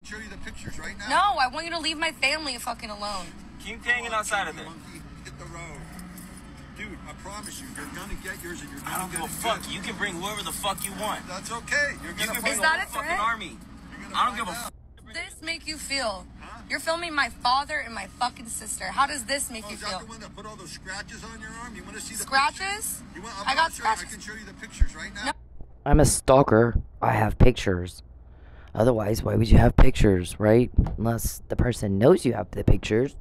Show you the pictures right now. No, I want you to leave my family fucking alone. Keep hanging outside of there. Monkey, hit the road. Dude, I promise you, you're gonna get yours and you're gonna I don't give a fuck. You can bring whoever the fuck you want. That's okay. You're gonna Is that a threat? Fucking army. I don't give a fuck. How does this make you feel? Huh? You're filming my father and my fucking sister. How does this make you is that feel? the one that put all those scratches on your arm? You want to see the scratches? You want, I got scratches. I can show you the pictures right now. No. I'm a stalker. I have pictures. Otherwise, why would you have pictures, right? Unless the person knows you have the pictures.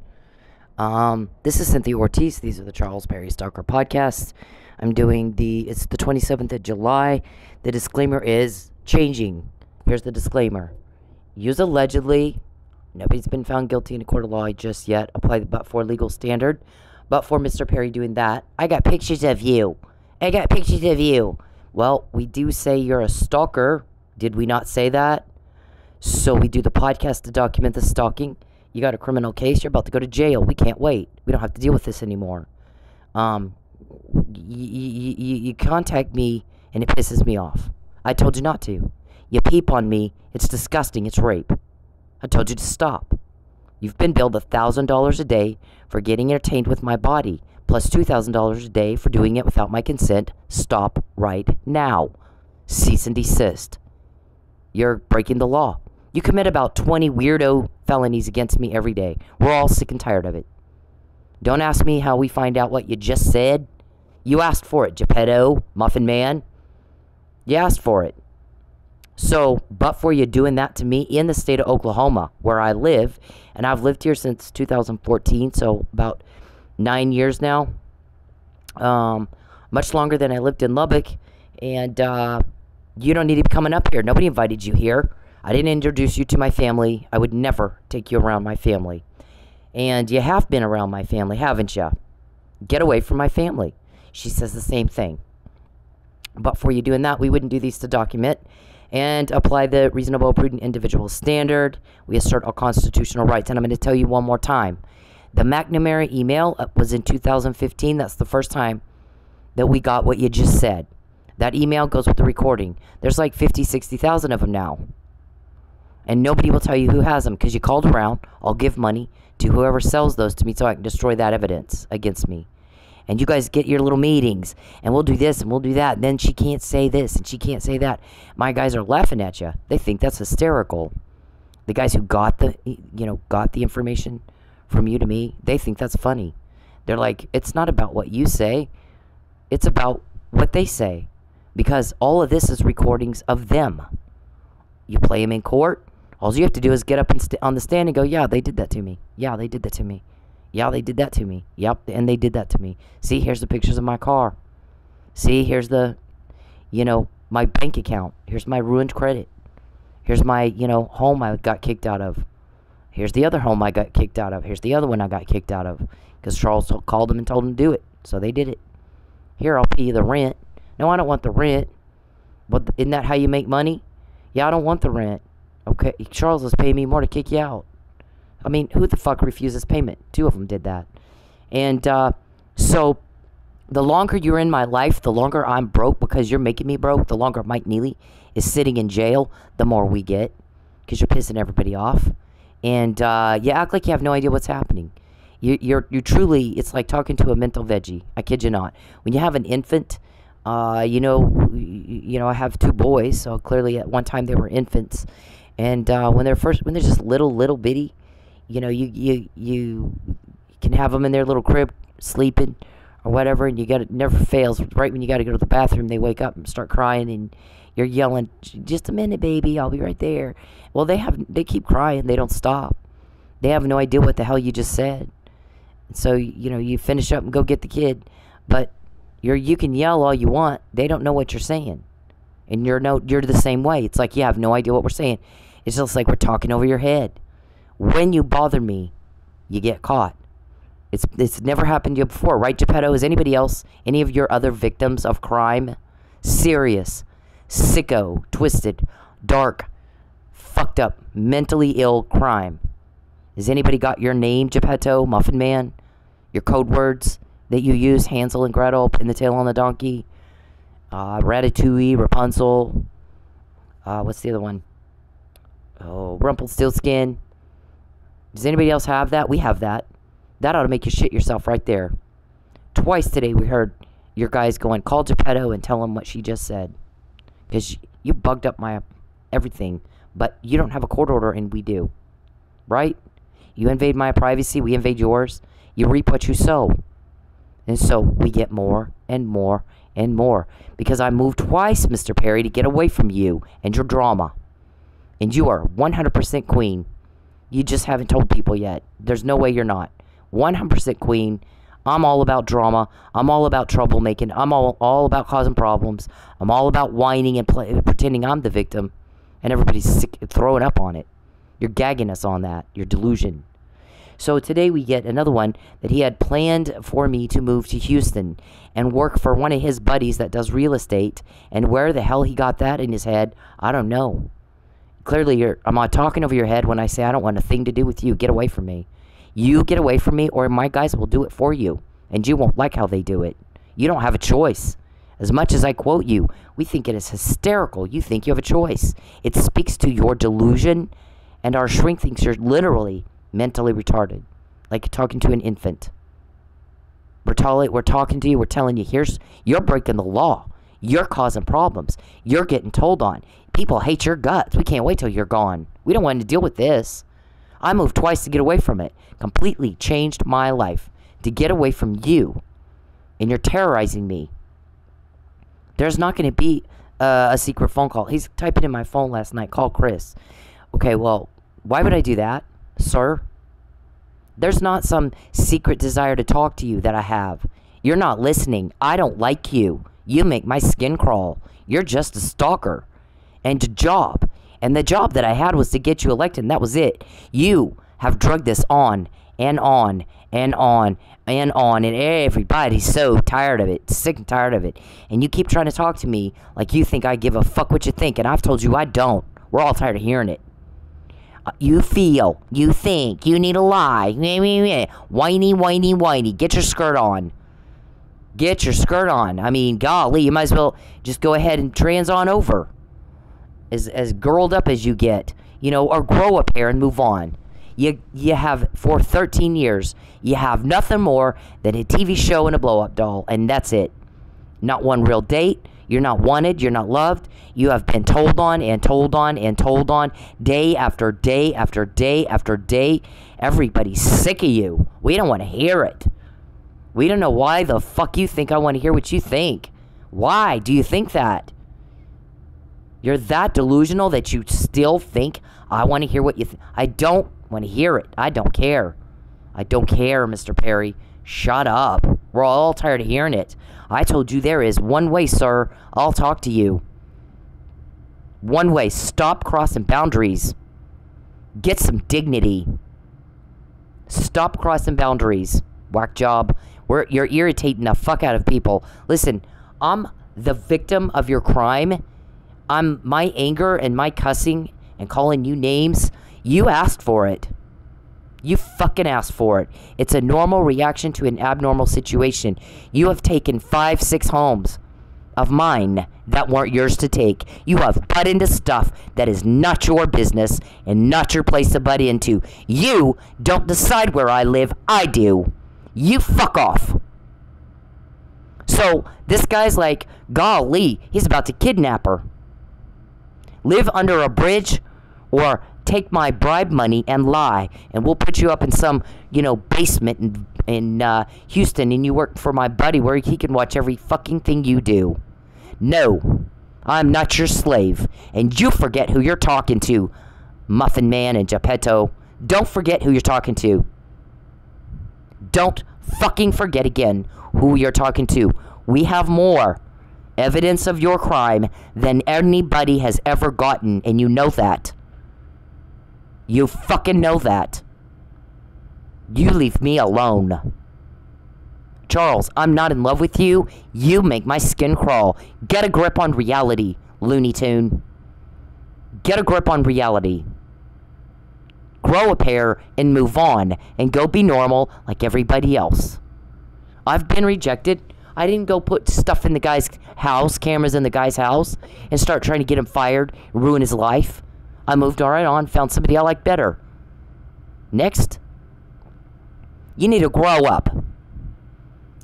This is Cynthia Ortiz. These are the Charles Berry Stalker podcasts. It's the 27th of July. The disclaimer is changing. Here's the disclaimer. Use allegedly. Nobody's been found guilty in a court of law just yet. Apply the but-for legal standard. But for Mr. Perry doing that, I got pictures of you. Well, we do say you're a stalker. Did we not say that? So we do the podcast to document the stalking. You got a criminal case. You're about to go to jail. We can't wait. We don't have to deal with this anymore. You contact me, and it pisses me off. I told you not to. You peep on me. It's disgusting. It's rape. I told you to stop. You've been billed $1,000 a day for getting entertained with my body, plus $2,000 a day for doing it without my consent. Stop right now. Cease and desist. You're breaking the law. You commit about 20 weirdo felonies against me every day. We're all sick and tired of it. Don't ask me how we find out what you just said. You asked for it, Gipetto, Muffin Man. You asked for it. So, but for you doing that to me in the state of Oklahoma, where I live, and I've lived here since 2014, so about 9 years now. Much longer than I lived in Lubbock. And you don't need to be coming up here. Nobody invited you here. I didn't introduce you to my family. I would never take you around my family. And you have been around my family, haven't you? Get away from my family. She says the same thing. But for you doing that, we wouldn't do these to document and apply the reasonable, prudent individual standard. We assert our constitutional rights. And I'm going to tell you one more time. The McNamara email was in 2015. That's the first time that we got what you just said. That email goes with the recording. There's like 50, 60,000 of them now. And nobody will tell you who has them because you called around. I'll give money to whoever sells those to me so I can destroy that evidence against me. And you guys get your little meetings, and we'll do this and we'll do that. And then she can't say this and she can't say that. My guys are laughing at you. They think that's hysterical. The guys who got the information from you to me, they think that's funny. They're like, it's not about what you say. It's about what they say. Because all of this is recordings of them. You play them in court. All you have to do is get up and on the stand and go, yeah, they did that to me. Yeah, they did that to me. Yeah, they did that to me. Yep, and they did that to me. See, here's the pictures of my car. See, here's the, my bank account. Here's my ruined credit. Here's my, home I got kicked out of. Here's the other home I got kicked out of. Here's the other one I got kicked out of. Because Charles called them and told them to do it. So they did it. Here, I'll pay you the rent. No, I don't want the rent. But isn't that how you make money? Yeah, I don't want the rent. Okay, Charles is paying me more to kick you out. I mean, who the fuck refuses payment? 2 of them did that. And so the longer you're in my life, the longer I'm broke because you're making me broke, the longer Mike Neely is sitting in jail, the more we get because you're pissing everybody off. And you act like you have no idea what's happening. You truly, it's like talking to a mental veggie. I kid you not. When you have an infant, I have 2 boys, so clearly at one time they were infants. And when they're just little bitty, you can have them in their little crib sleeping or whatever, and it never fails. Right when you got to go to the bathroom, they wake up and start crying, and you're yelling, "Just a minute, baby, I'll be right there." Well, they keep crying. They don't stop. They have no idea what the hell you just said. And so you finish up and go get the kid, but you can yell all you want. They don't know what you're saying, and you're the same way. It's like you have no idea what we're saying. It's just like we're talking over your head. When you bother me, you get caught. It's never happened to you before, right, Gipetto? Is anybody else, any of your other victims of crime, serious, sicko, twisted, dark, fucked up, mentally ill crime? Has anybody got your name, Gipetto, Muffin Man? Your code words that you use, Hansel and Gretel, Pin the Tail on the Donkey, Ratatouille, Rapunzel, what's the other one? Oh, Rumpelstiltskin. Does anybody else have that? We have that. That ought to make you shit yourself right there. Twice today we heard your guys going, call Gipetto and tell him what she just said. Because you bugged up my everything. But you don't have a court order and we do. Right? You invade my privacy, we invade yours. You reap what you sow. And so we get more and more and more. Because I moved twice, Mr. Perry, to get away from you and your drama. And you are 100% queen. You just haven't told people yet. There's no way you're not. 100% queen. I'm all about drama. I'm all about troublemaking. I'm all about causing problems. I'm all about whining and pretending I'm the victim. And everybody's sick, throwing up on it. You're gagging us on that. Your delusion. So today we get another one that he had planned for me to move to Houston and work for one of his buddies that does real estate. And where the hell he got that in his head, I don't know. Clearly, I'm not talking over your head when I say I don't want a thing to do with you. Get away from me. You get away from me or my guys will do it for you. And you won't like how they do it. You don't have a choice. As much as I quote you, we think it is hysterical. You think you have a choice. It speaks to your delusion, and our shrink thinks you're literally mentally retarded. Like talking to an infant. We're talking to you. We're telling you, you're breaking the law. You're causing problems. You're getting told on. People hate your guts. We can't wait till you're gone. We don't want to deal with this. I moved twice to get away from it. Completely changed my life to get away from you. And you're terrorizing me. There's not going to be a secret phone call. He's typing in my phone last night. Call Chris. Okay, well, why would I do that, sir? There's not some secret desire to talk to you that I have. You're not listening. I don't like you. You make my skin crawl. You're just a stalker. And a job. And the job that I had was to get you elected, and that was it. You have drugged this on and on and on and on, and everybody's so tired of it, sick and tired of it. And you keep trying to talk to me like you think I give a fuck what you think, and I've told you I don't. We're all tired of hearing it. You feel, you think, you need a lie. Whiny, whiny, whiny. Get your skirt on. Get your skirt on. I mean, golly, you might as well just go ahead and trans on over. As girled up as you get, or grow a pair and move on. You have, for 13 years, you have nothing more than a TV show and a blow-up doll, and that's it. Not one real date. You're not wanted. You're not loved. You have been told on and told on and told on day after day after day after day. Everybody's sick of you. We don't want to hear it. We don't know why the fuck you think I want to hear what you think. Why do you think that? You're that delusional that you still think I want to hear what you think. I don't want to hear it. I don't care. I don't care, Mr. Perry. Shut up. We're all tired of hearing it. I told you there is one way, sir. I'll talk to you. One way. Stop crossing boundaries. Get some dignity. Stop crossing boundaries. Whack job. You're irritating the fuck out of people. Listen, I'm the victim of your crime. My anger and my cussing and calling you names, you asked for it. You fucking asked for it. It's a normal reaction to an abnormal situation. You have taken 5, 6 homes of mine that weren't yours to take. You have butt into stuff that is not your business and not your place to butt into. You don't decide where I live. I do. You fuck off. So this guy's like, golly, he's about to kidnap her. Live under a bridge or take my bribe money and lie, and we'll put you up in some, basement in Houston, and you work for my buddy where he can watch every fucking thing you do. No, I'm not your slave, and you forget who you're talking to, Muffin Man and Gipetto. Don't forget who you're talking to. Don't fucking forget again who you're talking to. We have more evidence of your crime than anybody has ever gotten, and you know that. You fucking know that. You leave me alone. Charles, I'm not in love with you. You make my skin crawl. Get a grip on reality, Looney Tune. Get a grip on reality. Grow a pair and move on and go be normal like everybody else. I've been rejected. I didn't go put stuff in the guy's house, cameras in the guy's house, and start trying to get him fired, ruin his life. I moved right on, found somebody I like better. Next. You need to grow up.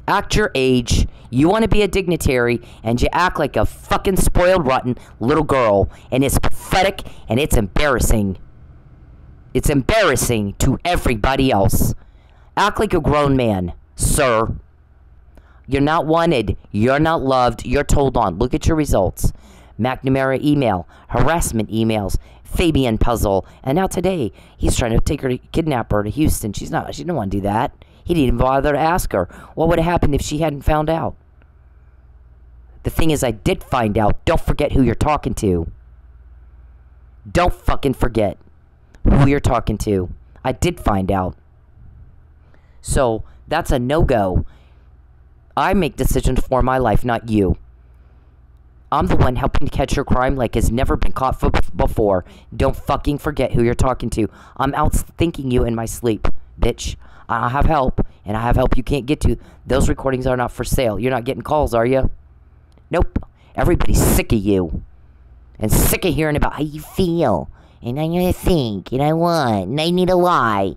Act your age. You want to be a dignitary, and you act like a fucking spoiled, rotten little girl. And it's pathetic, and it's embarrassing. It's embarrassing to everybody else. Act like a grown man, sir. You're not wanted. You're not loved. You're told on. Look at your results. McNamara email, harassment emails, Fabian puzzle, and now today he's trying to take her, kidnap her to Houston. She didn't want to do that. He didn't even bother to ask her. What would have happened if she hadn't found out? The thing is, I did find out. Don't forget who you're talking to. Don't fucking forget who you're talking to. I did find out. So, that's a no-go. I make decisions for my life, not you. I'm the one helping to catch your crime like has never been caught before. Don't fucking forget who you're talking to. I'm outthinking you in my sleep, bitch. I have help, and I have help you can't get to. Those recordings are not for sale. You're not getting calls, are you? Nope. Everybody's sick of you. And sick of hearing about how you feel. And I'm going to think, and I want, and I need a lie.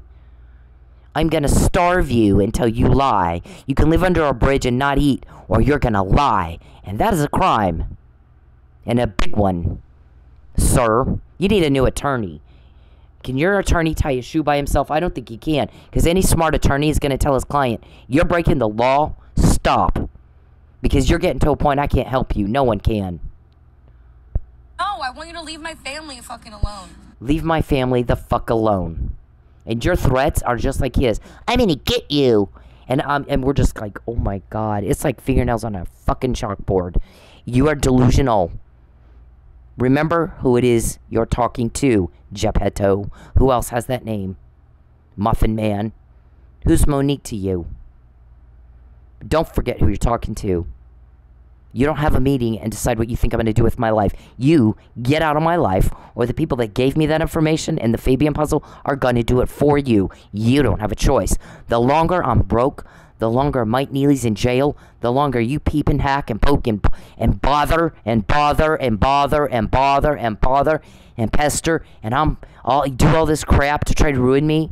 I'm going to starve you until you lie. You can live under a bridge and not eat, or you're going to lie. And that is a crime. And a big one. Sir, you need a new attorney. Can your attorney tie a shoe by himself? I don't think he can. Because any smart attorney is going to tell his client, you're breaking the law, stop. Because you're getting to a point I can't help you. No one can. No, I want you to leave my family fucking alone. Leave my family the fuck alone. And your threats are just like his. I'm going to get you. And we're just like, oh my God. It's like fingernails on a fucking chalkboard. You are delusional. Remember who it is you're talking to, Gipetto. Who else has that name? Muffin Man. Who's Monique to you? Don't forget who you're talking to. You don't have a meeting and decide what you think I'm going to do with my life. You get out of my life, or the people that gave me that information and the Fabian puzzle are going to do it for you. You don't have a choice. The longer I'm broke, the longer Mike Neely's in jail, the longer you peep and hack and poke and bother and bother and bother and bother and bother and pester, and do all this crap to try to ruin me,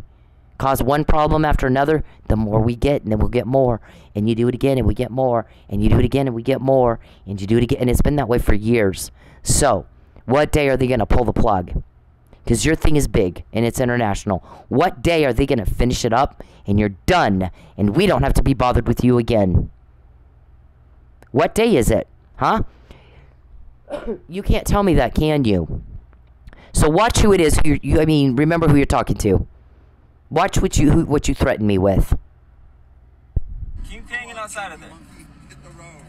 cause one problem after another, the more we get, and then we'll get more. And you do it again, and we get more. And you do it again, and we get more. And you do it again, and it's been that way for years. So, what day are they going to pull the plug? Because your thing is big, and it's international. What day are they going to finish it up, and you're done, and we don't have to be bothered with you again? What day is it? Huh? You can't tell me that, can you? So watch who it is. Remember who you're talking to. Watch what you threaten me with. Keep hanging outside of there. Hit the road.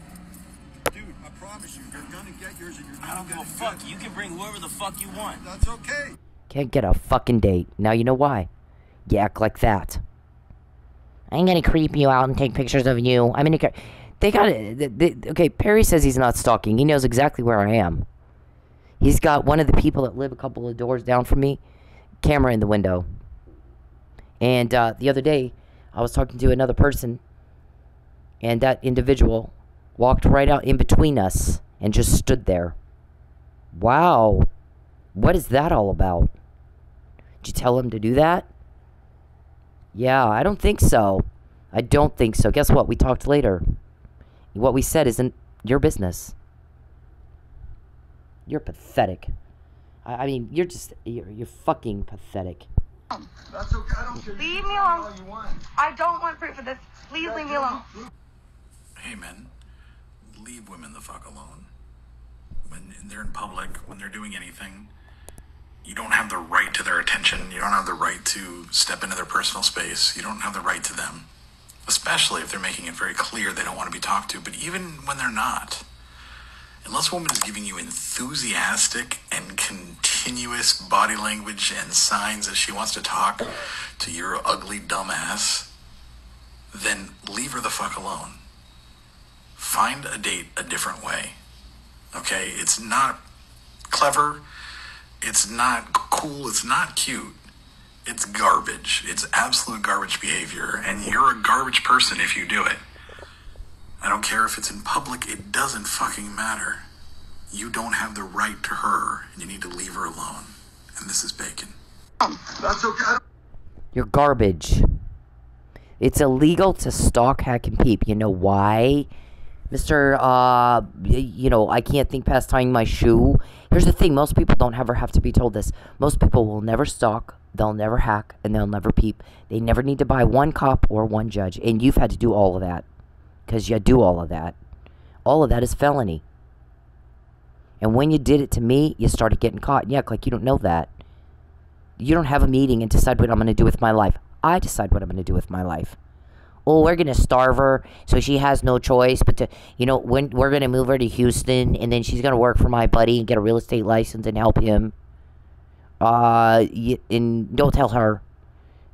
Dude, I promise you, you're gonna get yours and you're I gonna don't give get a it fuck. good. You can bring whoever the fuck you want. That's okay. Can't get a fucking date. Now you know why. You act like that. I'm gonna creep you out and take pictures of you. I'm gonna... They got it. Okay, Perry says he's not stalking. He knows exactly where I am. He's got one of the people that live a couple of doors down from me, camera in the window. And the other day, I was talking to another person, and that individual walked right out in between us and just stood there. Wow. What is that all about? Did you tell him to do that? Yeah, I don't think so. I don't think so. Guess what? We talked later. What we said isn't your business. You're pathetic. I mean, you're fucking pathetic. That's okay. I don't care. Leave me alone. I don't want proof of this. Please leave me alone. Hey, men, leave women the fuck alone. When they're in public, when they're doing anything, you don't have the right to their attention. You don't have the right to step into their personal space. You don't have the right to them, especially if they're making it very clear they don't want to be talked to. But even when they're not, unless a woman is giving you enthusiastic and continuous body language and signs that she wants to talk to your ugly dumbass, then leave her the fuck alone. Find a date a different way. Okay? It's not clever. It's not cool. It's not cute. It's garbage. It's absolute garbage behavior. And you're a garbage person if you do it. I don't care if it's in public. It doesn't fucking matter. You don't have the right to her, and you need to leave her alone. and this is bacon. That's okay. You're garbage. It's illegal to stalk, hack, and peep. You know why? Mr. I can't think past tying my shoe. Here's the thing. Most people don't ever have to be told this. Most people will never stalk, they'll never hack, and they'll never peep. They never need to buy one cop or one judge. And you've had to do all of that. Because you do all of that. All of that is felony. And when you did it to me, you started getting caught. And you act like you don't know that. You don't have a meeting and decide what I'm going to do with my life. I decide what I'm going to do with my life. Oh, we're going to starve her, so she has no choice but to, when we're going to move her to Houston, and then she's going to work for my buddy and get a real estate license and help him. And don't tell her.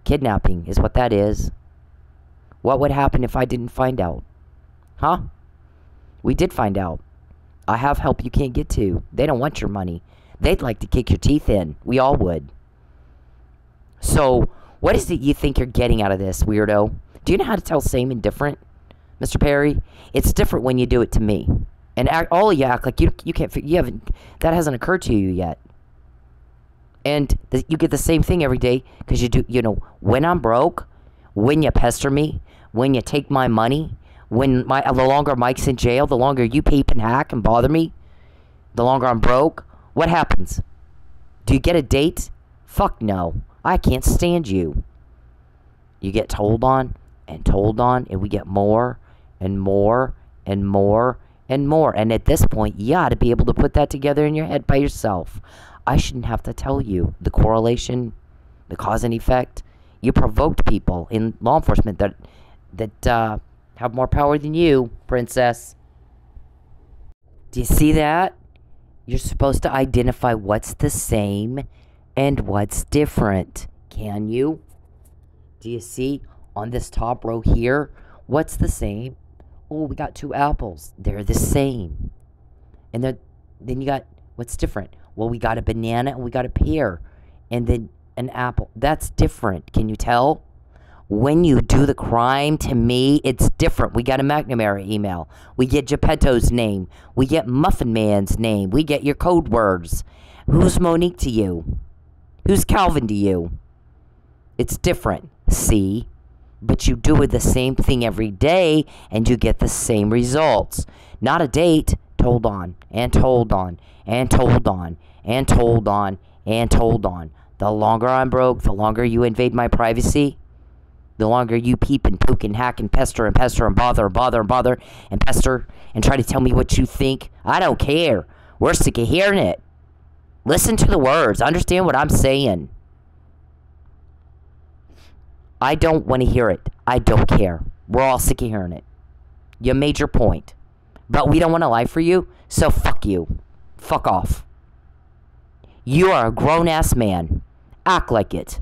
Kidnapping is what that is. What would happen if I didn't find out? Huh? We did find out. I have help you can't get to. They don't want your money. They'd like to kick your teeth in. We all would. So, what is it you think you're getting out of this, weirdo? Do you know how to tell same and different, Mr. Perry? It's different when you do it to me. And all of you act like you can't, that hasn't occurred to you yet. And you get the same thing every day because you do, when I'm broke, when you pester me, when you take my money, the longer Mike's in jail, the longer you peep and hack and bother me, the longer I'm broke, what happens? Do you get a date? Fuck no. I can't stand you. You get told on, and we get more and more and more and more. And at this point, you ought to be able to put that together in your head by yourself. I shouldn't have to tell you the correlation, the cause and effect. You provoked people in law enforcement that have more power than you, princess. Do you see that? You're supposed to identify what's the same and what's different. Can you? Do you see on this top row here? What's the same? Oh, we got 2 apples. They're the same. And then you got, what's different? Well, we got a banana and we got a pear. And then an apple. That's different. Can you tell? When you do the crime to me, it's different. We got a McNamara email. We get Gipetto's name. We get Muffin Man's name. We get your code words. Who's Monique to you? Who's Calvin to you? It's different, see? But you do it the same thing every day, and you get the same results. Not a date, told on, and told on, and told on, and told on, and told on. The longer I'm broke, the longer you invade my privacy, the longer you peep and poke and hack and pester and pester and bother and bother and bother and pester and try to tell me what you think. I don't care. We're sick of hearing it. Listen to the words. Understand what I'm saying. I don't want to hear it. I don't care. We're all sick of hearing it. You made your point. But we don't want to lie for you, so fuck you. Fuck off. You are a grown-ass man. Act like it.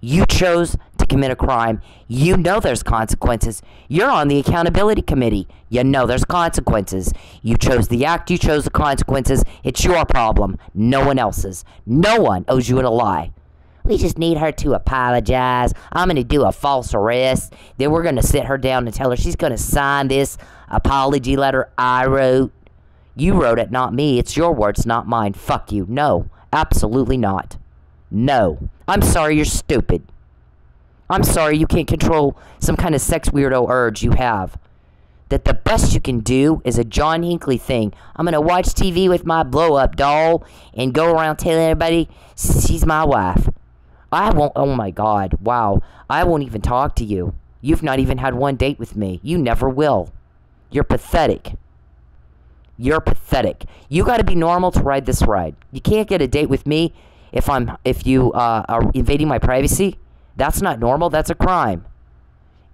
You chose to commit a crime. You know there's consequences. You're on the accountability committee. You know there's consequences. You chose the act. You chose the consequences. It's your problem. No one else's. No one owes you a lie. We just need her to apologize. I'm going to do a false arrest. Then we're going to sit her down and tell her she's going to sign this apology letter I wrote. You wrote it, not me. It's your words, not mine. Fuck you. No, absolutely not. No. I'm sorry you're stupid. I'm sorry you can't control some kind of sex weirdo urge you have. That the best you can do is a John Hinckley thing. I'm going to watch TV with my blow-up doll and go around telling everybody she's my wife. I won't, oh my God, wow. I won't even talk to you. You've not even had one date with me. You never will. You're pathetic. You're pathetic. You got to be normal to ride this ride. You can't get a date with me if you are invading my privacy. That's not normal. That's a crime.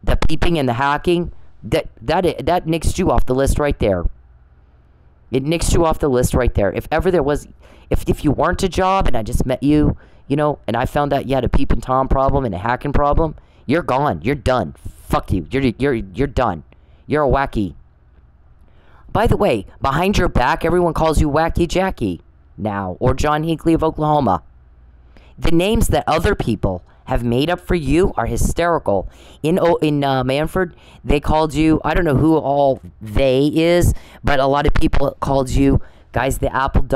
The peeping and the hacking, that nixed you off the list right there. It nixed you off the list right there. If ever there was, if you weren't a job and I just met you, and I found out you had a peep and Tom problem and a hacking problem, you're gone. You're done. Fuck you. You're done. You're a wacky. By the way, behind your back, everyone calls you Wacky Jackie now, or John Hinckley of Oklahoma. The names that other people have made up for you are hysterical. In Manford, they called you, I don't know who all they is, but a lot of people called you, guys, the Apple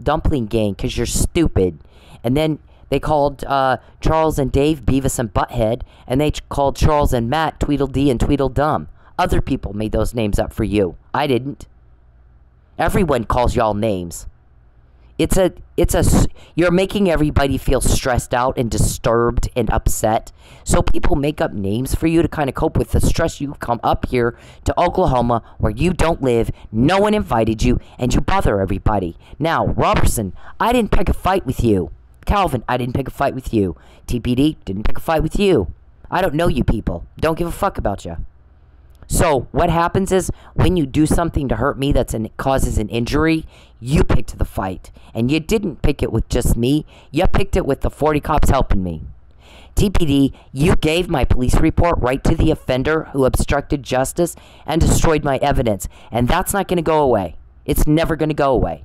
Dumpling Gang, because you're stupid. And then They called Charles and Dave Beavis and Butthead, and they called Charles and Matt Tweedledee and Tweedledum. Other people made those names up for you. I didn't. Everyone calls y'all names. You're making everybody feel stressed out and disturbed and upset. So people make up names for you to kind of cope with the stress. You come up here to Oklahoma where you don't live, no one invited you, and you bother everybody. Now, Robertson, I didn't pick a fight with you. Calvin, I didn't pick a fight with you. TPD, didn't pick a fight with you. I don't know you people. Don't give a fuck about you. So what happens is when you do something to hurt me causes an injury, you picked the fight. And you didn't pick it with just me. You picked it with the 40 cops helping me. TPD, you gave my police report right to the offender who obstructed justice and destroyed my evidence. And that's not going to go away. It's never going to go away.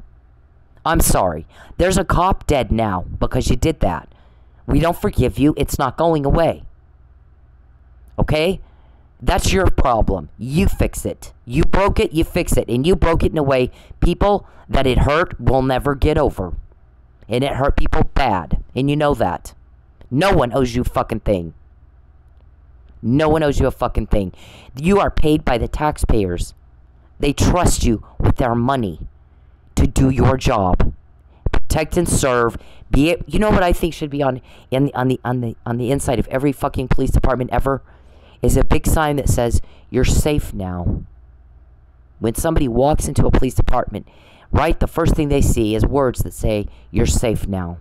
I'm sorry. There's a cop dead now because you did that. We don't forgive you. It's not going away. Okay? That's your problem. You fix it. You broke it, you fix it. And you broke it in a way people that it hurt will never get over. And it hurt people bad. And you know that. No one owes you a fucking thing. No one owes you a fucking thing. You are paid by the taxpayers. They trust you with their money to do your job. Protect and serve. Be it, you know what I think should be on the inside of every fucking police department ever? Is a big sign that says, you're safe now. When somebody walks into a police department, right, the first thing they see is words that say, you're safe now.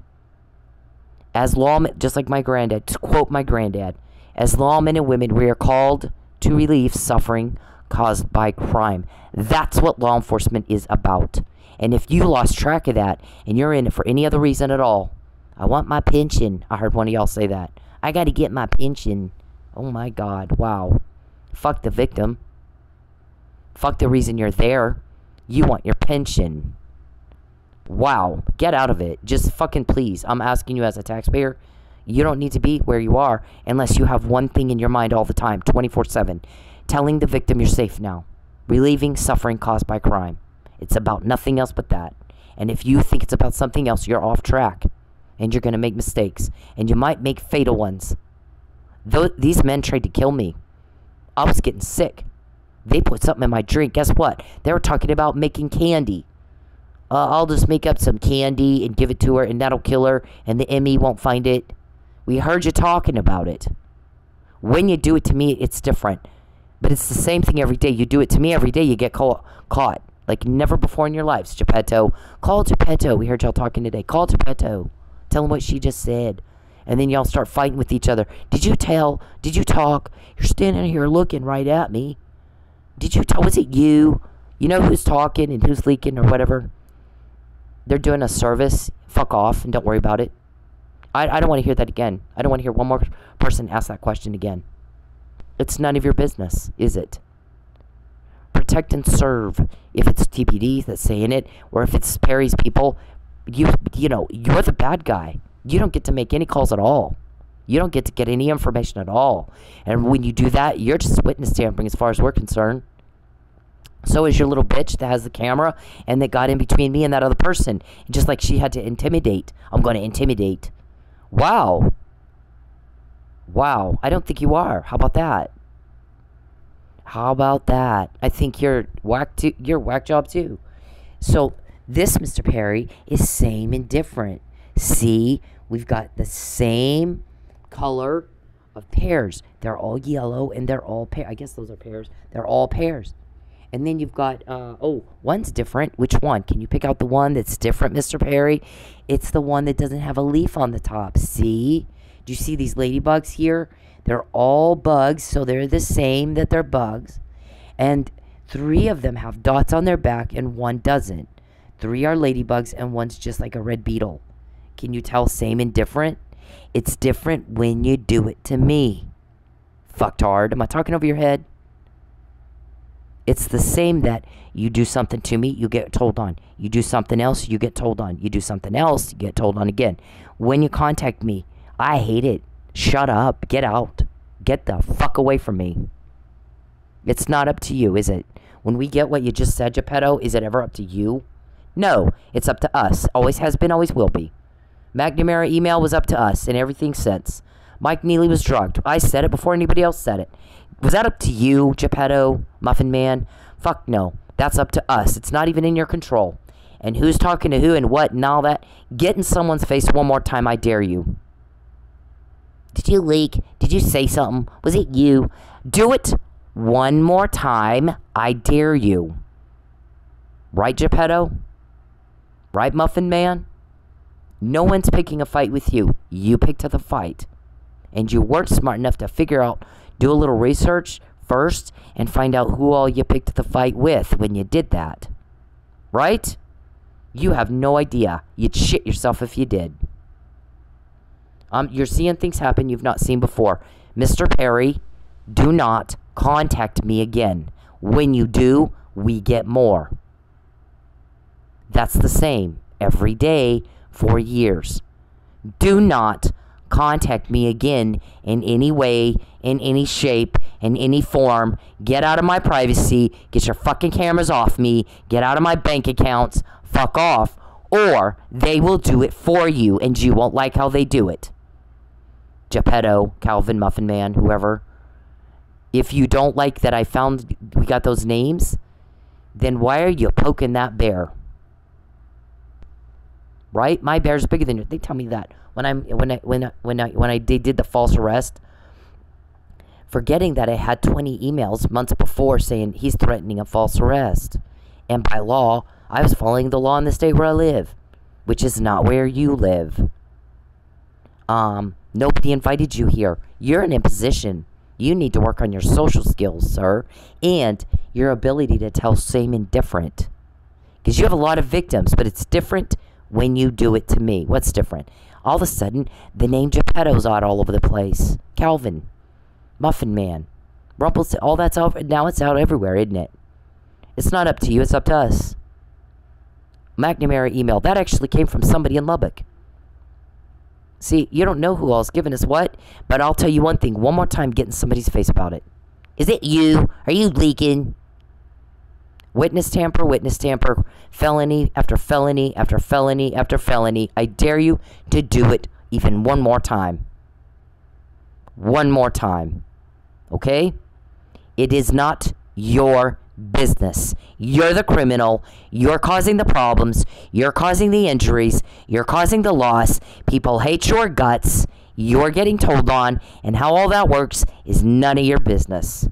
As lawmen, just like my granddad, to quote my granddad, as lawmen and women, we are called to relieve suffering caused by crime. That's what law enforcement is about. And if you lost track of that, and you're in it for any other reason at all, I want my pension. I heard one of y'all say that. I got to get my pension. Oh my God, wow. Fuck the victim. Fuck the reason you're there. You want your pension. Wow, get out of it. Just fucking please, I'm asking you as a taxpayer, you don't need to be where you are unless you have one thing in your mind all the time, 24/7. Telling the victim you're safe now. Relieving suffering caused by crime. It's about nothing else but that. And if you think it's about something else, you're off track. And you're going to make mistakes. And you might make fatal ones. These men tried to kill me. I was getting sick. They put something in my drink. Guess what? They were talking about making candy. I'll just make up some candy and give it to her, and that'll kill her, and the ME won't find it. We heard you talking about it. When you do it to me, it's different. But it's the same thing every day. You do it to me every day, you get caught. Like never before in your lives, Gipetto. Call Gipetto. We heard y'all talking today. Call Gipetto. Tell him what she just said. And then y'all start fighting with each other. Did you tell? Did you talk? You're standing here looking right at me. Did you talk? Was it you? You know who's talking and who's leaking or whatever? They're doing a service. Fuck off and don't worry about it. I don't want to hear that again. I don't want to hear one more person ask that question again. It's none of your business, is it? Protect and serve. If it's TPD that's saying it, or if it's Perry's people, you know, you're the bad guy. You don't get to make any calls at all. You don't get to get any information at all. And when you do that, you're just witness tampering as far as we're concerned. So is your little bitch that has the camera and that got in between me and that other person. Just like she had to intimidate. I'm going to intimidate. Wow. Wow. I don't think you are. How about that? How about that? I think you're whack too. You're whack job too. So this, Mr. Perry, is same and different. See, we've got the same color of pears. They're all yellow and they're all pear. I guess those are pears. They're all pears. And then you've got, one's different. Which one? Can you pick out the one that's different, Mr. Perry? It's the one that doesn't have a leaf on the top. See? Do you see these ladybugs here? They're all bugs, so they're the same that they're bugs. And 3 of them have dots on their back and 1 doesn't. 3 are ladybugs and 1's just like a red beetle. Can you tell same and different? It's different when you do it to me. Fucktard. Am I talking over your head? It's the same that you do something to me, you get told on. You do something else, you get told on. You do something else, you get told on again. When you contact me, I hate it. Shut up. Get out. Get the fuck away from me. It's not up to you, is it? When we get what you just said, Gipetto, is it ever up to you? No, it's up to us. Always has been, always will be. McNamara email was up to us and everything since. Mike Neely was drugged. I said it before anybody else said it. Was that up to you, Gipetto, Muffin Man? Fuck no. That's up to us. It's not even in your control. And who's talking to who and what and all that? Get in someone's face one more time, I dare you. Did you leak? Did you say something? Was it you? Do it one more time, I dare you. Right, Gipetto? Right, Muffin Man? No one's picking a fight with you. You picked the fight. And you weren't smart enough to figure out, do a little research first, and find out who all you picked the fight with when you did that. Right? You have no idea. You'd shit yourself if you did. You're seeing things happen you've not seen before. Mr. Perry, do not contact me again. When you do, we get more. That's the same every day for years. Do not contact me again in any way, in any shape, in any form. Get out of my privacy. Get your fucking cameras off me. Get out of my bank accounts. Fuck off. Or they will do it for you and you won't like how they do it. Gipetto, Calvin, Muffin Man, whoever. If you don't like that we got those names, then why are you poking that bear? Right? My bear's bigger than yours. They tell me that when I did the false arrest, forgetting that I had 20 emails months before saying he's threatening a false arrest, and by law I was following the law in the state where I live, which is not where you live. Nobody invited you here. You're an imposition. You need to work on your social skills, sir, and your ability to tell same and different, because you have a lot of victims, but it's different when you do it to me. What's different? All of a sudden, the name Gipetto's out all over the place. Calvin, Muffin Man, Rumpels, all that's out. Now it's out everywhere, isn't it? It's not up to you. It's up to us. McNamara email. That actually came from somebody in Lubbock. See, you don't know who all's giving us what, but I'll tell you one thing. One more time, get in somebody's face about it. Is it you? Are you leaking? Witness tamper, felony after felony after felony after felony. I dare you to do it even one more time. One more time. Okay? It is not your business. You're the criminal. You're causing the problems. You're causing the injuries. You're causing the loss. People hate your guts. You're getting told on. And how all that works is none of your business.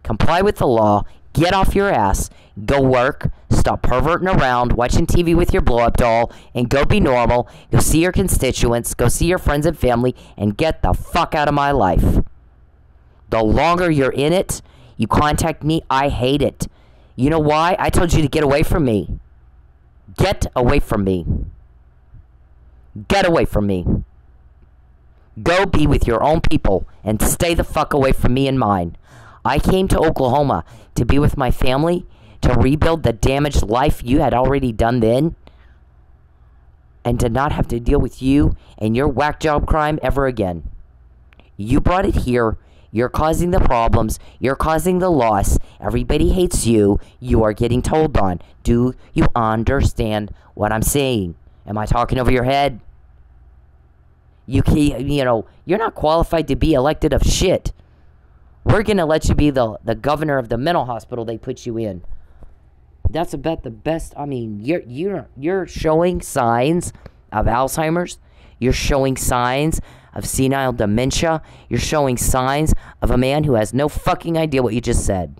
Comply with the law. Get off your ass, go work, stop perverting around, watching TV with your blow-up doll, and go be normal. Go see your constituents, go see your friends and family, and get the fuck out of my life. The longer you're in it, you contact me, I hate it. You know why? I told you to get away from me. Get away from me. Get away from me. Go be with your own people, and stay the fuck away from me and mine. I came to Oklahoma to be with my family, to rebuild the damaged life you had already done then, and to not have to deal with you and your whack job crime ever again. You brought it here. You're causing the problems. You're causing the loss. Everybody hates you. You are getting told on. Do you understand what I'm saying? Am I talking over your head? You're not qualified to be elected of shit. We're going to let you be the governor of the mental hospital they put you in. That's about the best. I mean, you're showing signs of Alzheimer's. You're showing signs of senile dementia. You're showing signs of a man who has no fucking idea what you just said.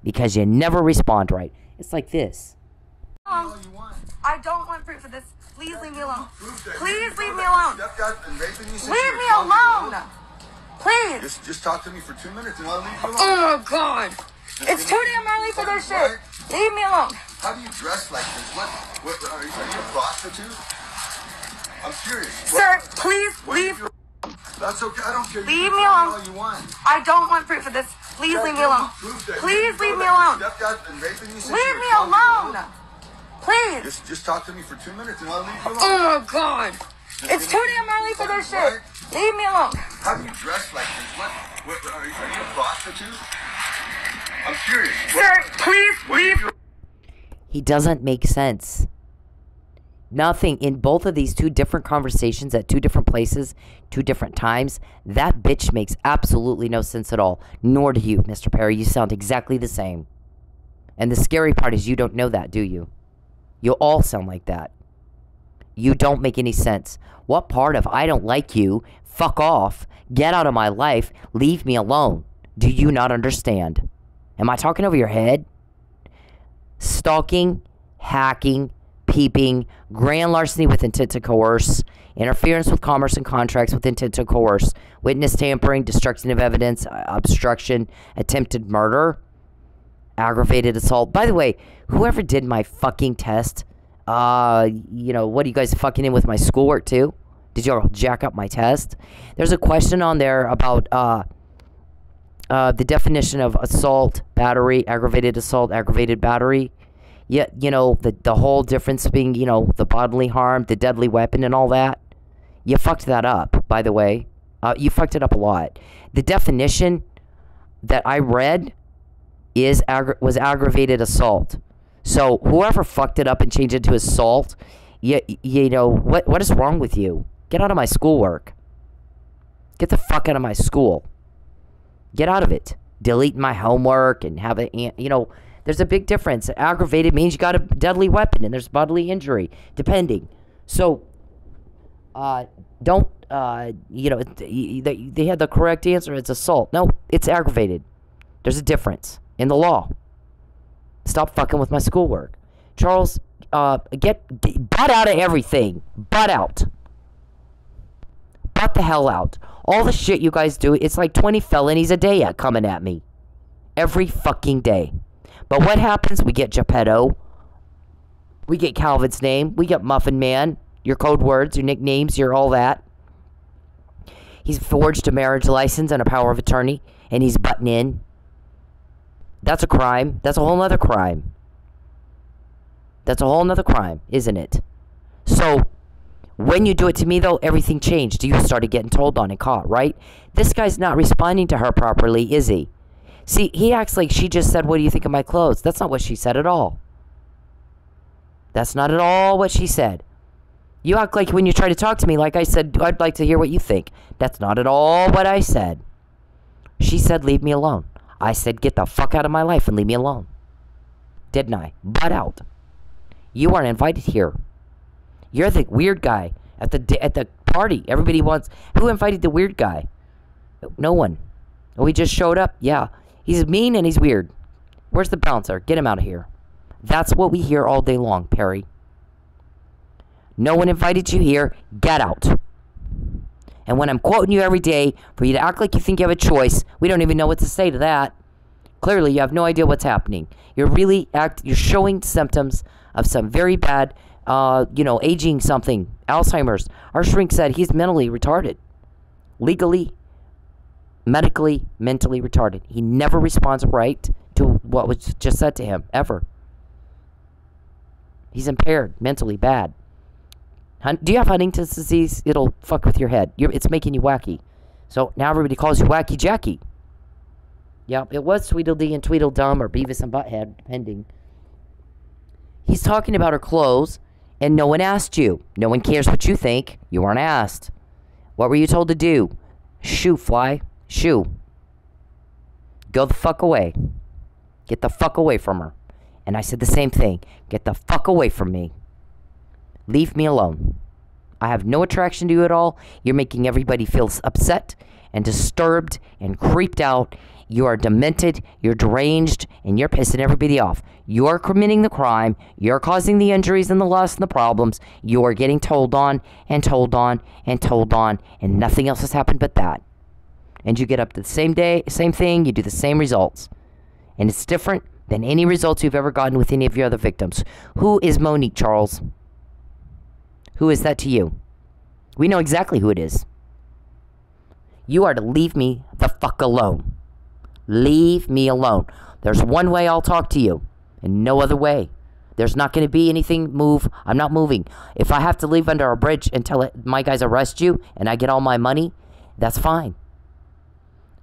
Because you never respond right. It's like this. I don't want proof of this. Please leave me alone. Please leave me alone. Leave me alone. Please. Just talk to me for 2 minutes and I'll leave you alone. Oh, God. It's too damn early for this shit. Leave me alone. How do you dress like this? What are you a prostitute? I'm curious. Sir, please leave. That's okay. I don't care. Leave me alone. All you want. I don't want proof of this. Please leave me alone. Please leave me alone. Leave me alone. Please. Just talk to me for 2 minutes and I'll leave you alone. Oh, God. It's too damn early for this shit. Leave me alone. How do you dress like this? What are you a prostitute? I'm curious. Sir, please leave. He doesn't make sense. Nothing in both of these two different conversations at two different places, two different times. That bitch makes absolutely no sense at all. Nor do you, Mr. Perry. You sound exactly the same. And the scary part is you don't know that, do you? You all sound like that. You don't make any sense. What part of I don't like you, fuck off, get out of my life, leave me alone, do you not understand? Am I talking over your head? Stalking, hacking, peeping, grand larceny with intent to coerce, interference with commerce and contracts with intent to coerce, witness tampering, destruction of evidence, obstruction, attempted murder, aggravated assault. By the way, whoever did my fucking test, what are you guys fucking in with my schoolwork too? Did y'all jack up my test? There's a question on there about the definition of assault, battery, aggravated assault, aggravated battery. Yeah, the whole difference being, the bodily harm, the deadly weapon and all that. You fucked that up, by the way. You fucked it up a lot. The definition that I read was aggravated assault. So whoever fucked it up and changed it to assault, what is wrong with you? Get out of my schoolwork. Get the fuck out of my school. Get out of it. Delete my homework and have it, there's a big difference. Aggravated means you got a deadly weapon and there's bodily injury, depending. So, they had the correct answer. It's assault. No, it's aggravated. There's a difference in the law. Stop fucking with my schoolwork. Charles, butt out of everything. Butt out. Butt the hell out. All the shit you guys do, it's like 20 felonies a day coming at me. Every fucking day. But what happens? We get Gipetto. We get Calvin's name. We get Muffin Man. Your code words, your nicknames, your all that. He's forged a marriage license and a power of attorney. And he's butting in. That's a crime. That's a whole other crime. That's a whole other crime, isn't it? So, when you do it to me, though, everything changed. You started getting told on and caught, right? This guy's not responding to her properly, is he? See, he acts like she just said, what do you think of my clothes? That's not what she said at all. That's not at all what she said. You act like when you try to talk to me, like I said, I'd like to hear what you think. That's not at all what I said. She said, leave me alone. I said, get the fuck out of my life and leave me alone. Didn't I? Butt out. You aren't invited here. You're the weird guy at the party. Everybody wants... Who invited the weird guy? No one. Oh, he just showed up? Yeah. He's mean and he's weird. Where's the bouncer? Get him out of here. That's what we hear all day long, Perry. No one invited you here. Get out. And when I'm quoting you every day for you to act like you think you have a choice, we don't even know what to say to that. Clearly, you have no idea what's happening. You're showing symptoms of some very bad, aging something. Alzheimer's. Our shrink said he's mentally retarded. Legally, medically, mentally retarded. He never responds right to what was just said to him, ever. He's impaired, mentally bad. Do you have Huntington's disease? It'll fuck with your head. It's making you wacky. So now everybody calls you Wacky Jackie. Yeah, it was Tweedledee and Tweedledum or Beavis and Butthead, depending. He's talking about her clothes, and no one asked you. No one cares what you think. You weren't asked. What were you told to do? Shoo, fly. Shoo. Go the fuck away. Get the fuck away from her. And I said the same thing. Get the fuck away from me. Leave me alone. I have no attraction to you at all. You're making everybody feel upset and disturbed and creeped out. You are demented, you're deranged, and you're pissing everybody off. You're committing the crime. You're causing the injuries and the loss and the problems. You're getting told on and told on and told on, and nothing else has happened but that. And you get up to the same day, same thing, you do the same results. And it's different than any results you've ever gotten with any of your other victims. Who is Monique, Charles? Who is that to you? We know exactly who it is. You are to leave me the fuck alone. Leave me alone. There's one way I'll talk to you, and no other way. There's not going to be anything move. I'm not moving. If I have to leave under a bridge until my guys arrest you and I get all my money, that's fine.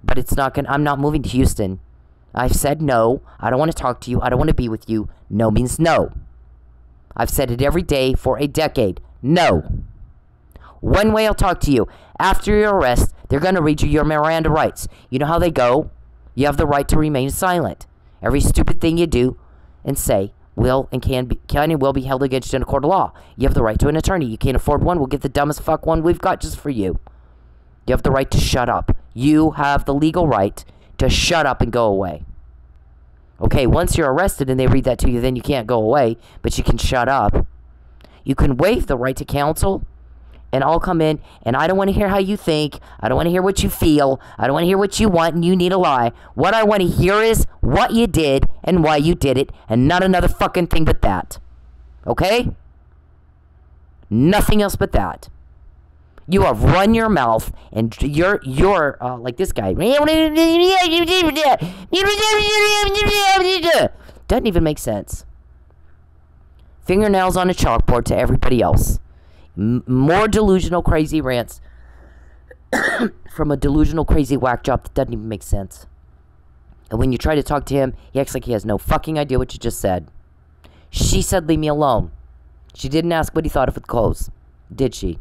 But it's not going. I'm not moving to Houston. I've said no. I don't want to talk to you. I don't want to be with you. No means no. I've said it every day for a decade. No. One way I'll talk to you. After your arrest, they're going to read you your Miranda rights. You know how they go? You have the right to remain silent. Every stupid thing you do and say will and can and will be held against you in a court of law. You have the right to an attorney. You can't afford one. We'll get the dumbest fuck one we've got just for you. You have the right to shut up. You have the legal right to shut up and go away. Okay, once you're arrested and they read that to you, then you can't go away, but you can shut up. You can waive the right to counsel, and I'll come in, and I don't want to hear how you think. I don't want to hear what you feel. I don't want to hear what you want, and you need a lie. What I want to hear is what you did and why you did it, and not another fucking thing but that. Okay? Nothing else but that. You have run your mouth, and you're like this guy. Doesn't even make sense. Fingernails on a chalkboard to everybody else. More delusional, crazy rants from a delusional, crazy whack job that doesn't even make sense. And when you try to talk to him, he acts like he has no fucking idea what you just said. She said, leave me alone. She didn't ask what he thought of the clothes. Did she?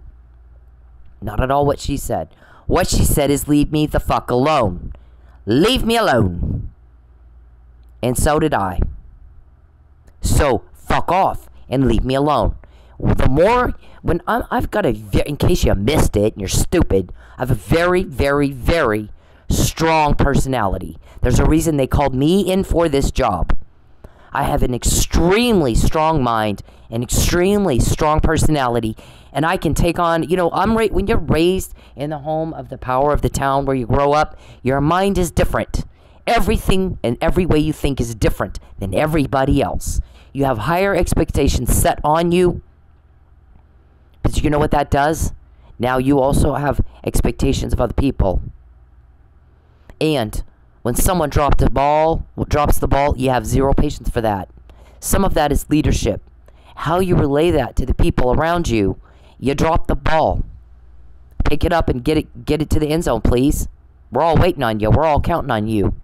Not at all what she said. What she said is, leave me the fuck alone. Leave me alone. And so did I. So, fuck off and leave me alone. The more, when I've got a, in case you missed it and you're stupid, I have a very, very, very strong personality. There's a reason they called me in for this job. I have an extremely strong mind, an extremely strong personality, and I can take on, you know, when you're raised in the home of the power of the town where you grow up, your mind is different. Everything and every way you think is different than everybody else. You have higher expectations set on you. But you know what that does? Now you also have expectations of other people. And when someone drops the ball, you have zero patience for that. Some of that is leadership. How you relay that to the people around you, you drop the ball. Pick it up and get it to the end zone, please. We're all waiting on you. We're all counting on you.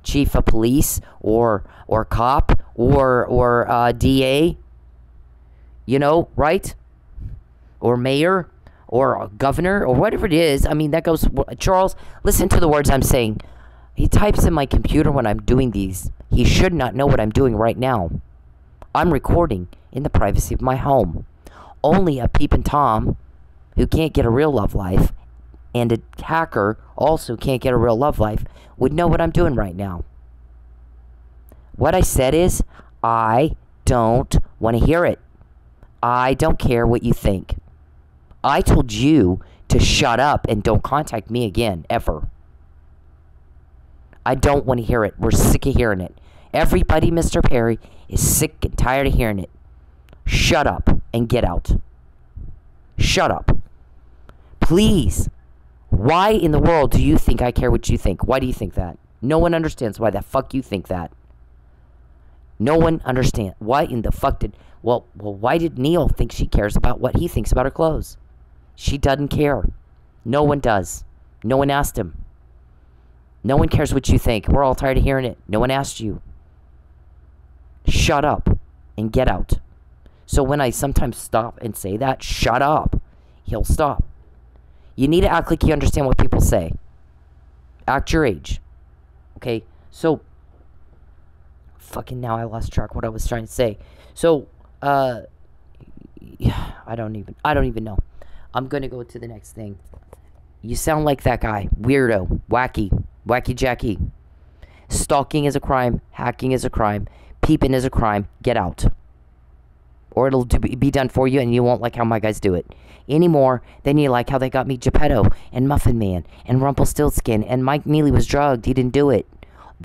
Chief of police or cop or DA, you know, right? Or mayor or governor or whatever it is. I mean, that goes, Charles, listen to the words I'm saying. He types in my computer when I'm doing these. He should not know what I'm doing right now. I'm recording in the privacy of my home. Only a peeping Tom who can't get a real love life and a hacker also can't get a real love life would know what I'm doing right now. What I said is, I don't want to hear it. I don't care what you think. I told you to shut up and don't contact me again, ever. I don't want to hear it. We're sick of hearing it. Everybody, Mr. Perry, is sick and tired of hearing it. Shut up and get out. Shut up. Please. Why in the world do you think I care what you think? Why do you think that? No one understands why the fuck you think that. No one understands. Why in the fuck did... Well, why did Neil think she cares about what he thinks about her clothes? She doesn't care. No one does. No one asked him. No one cares what you think. We're all tired of hearing it. No one asked you. Shut up and get out. So when I sometimes stop and say that, shut up, he'll stop. You need to act like you understand what people say. Act your age. Okay? So, fucking now I lost track what I was trying to say. So, I don't even know. I'm going to go to the next thing. You sound like that guy. Weirdo. Wacky Jackie. Stalking is a crime. Hacking is a crime. Peeping is a crime. Get out. Or it'll be done for you and you won't like how my guys do it. Any more than you like how they got me Gipetto and Muffin Man and Rumpelstiltskin and Mike Neely was drugged. He didn't do it.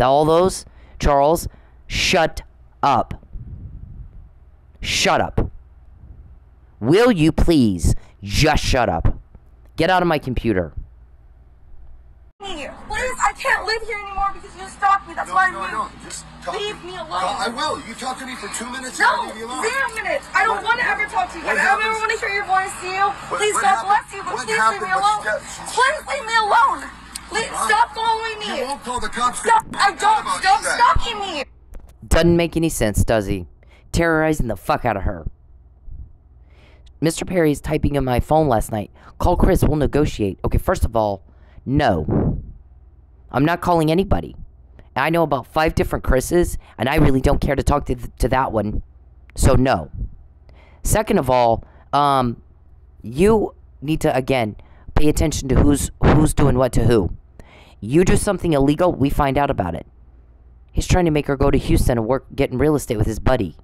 All those, Charles, shut up. Shut up. Will you please just shut up? Get out of my computer. Please, I can't live here anymore because you stalked me. That's why I moved. Just leave me alone. I will. You talk to me for 2 minutes. No, 0 minutes. I don't want to ever talk to you. I don't ever want to hear your voice to you. Please, God bless you, but please leave me alone. Please leave me alone. Please stop following me. You won't call the cops. Stop. I don't. Stop stalking me. Doesn't make any sense, does he? terrorizing the fuck out of her. Mr. Perry's typing in my phone last night. Call Chris, we'll negotiate. Okay, first of all, no. I'm not calling anybody. I know about 5 different Chris's, and I really don't care to talk to that one. So, no. Second of all, you need to, again, pay attention to who's doing what to who. You do something illegal, we find out about it. He's trying to make her go to Houston and work getting real estate with his buddy.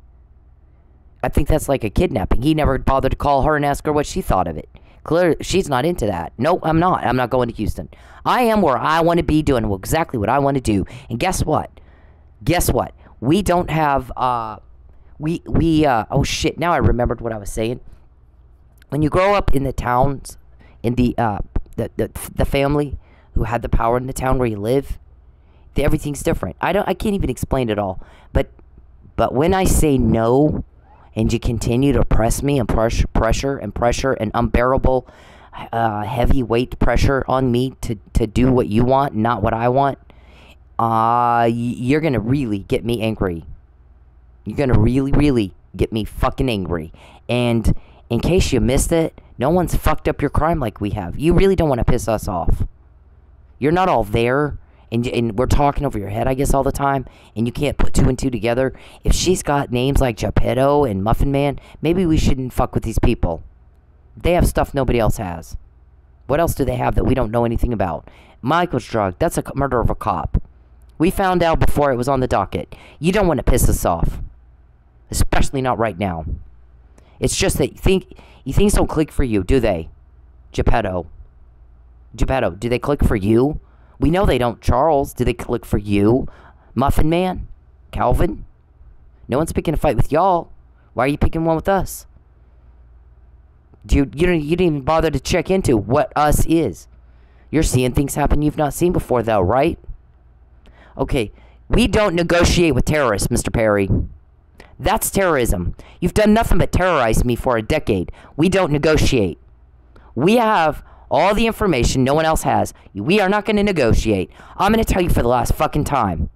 I think that's like a kidnapping. He never bothered to call her and ask her what she thought of it. Clearly, she's not into that. No, I'm not. I'm not going to Houston. I am where I want to be, doing exactly what I want to do. And guess what? Guess what? We don't have, oh shit, now I remembered what I was saying. When you grow up in the towns, in the family who had the power in the town where you live, everything's different. I can't even explain it all. But when I say no, and you continue to press me and pressure and unbearable heavyweight pressure on me to do what you want, not what I want, you're going to really get me angry. You're going to really, really get me fucking angry. And in case you missed it, no one's fucked up your crime like we have. You really don't want to piss us off. You're not all there. And we're talking over your head, I guess, all the time, and you can't put 2 and 2 together. If she's got names like Gipetto and Muffin Man, maybe we shouldn't fuck with these people. They have stuff nobody else has. What else do they have that we don't know anything about? Michael's drug, that's a murder of a cop. We found out before it was on the docket. You don't want to piss us off. Especially not right now. It's just that things don't click for you, do they? Gipetto, do they click for you? We know they don't. Charles, do they click for you? Muffin Man? Calvin? No one's picking a fight with y'all. Why are you picking one with us? You didn't even bother to check into what us is. You're seeing things happen you've not seen before, though, right? Okay, we don't negotiate with terrorists, Mr. Perry. That's terrorism. You've done nothing but terrorize me for a decade. We don't negotiate. We have all the information no one else has. We are not going to negotiate. I'm going to tell you for the last fucking time.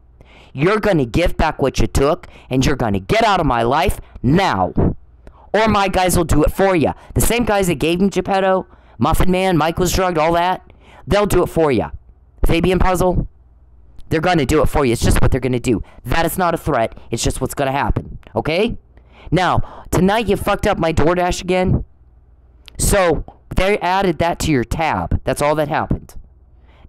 You're going to give back what you took, and you're going to get out of my life now. Or my guys will do it for you. The same guys that gave me Gipetto, Muffin Man, Mike was drugged, all that, they'll do it for you. Fabian Puzzle, they're going to do it for you. It's just what they're going to do. That is not a threat. It's just what's going to happen. Okay? Now, tonight you fucked up my DoorDash again. So they added that to your tab. That's all that happened.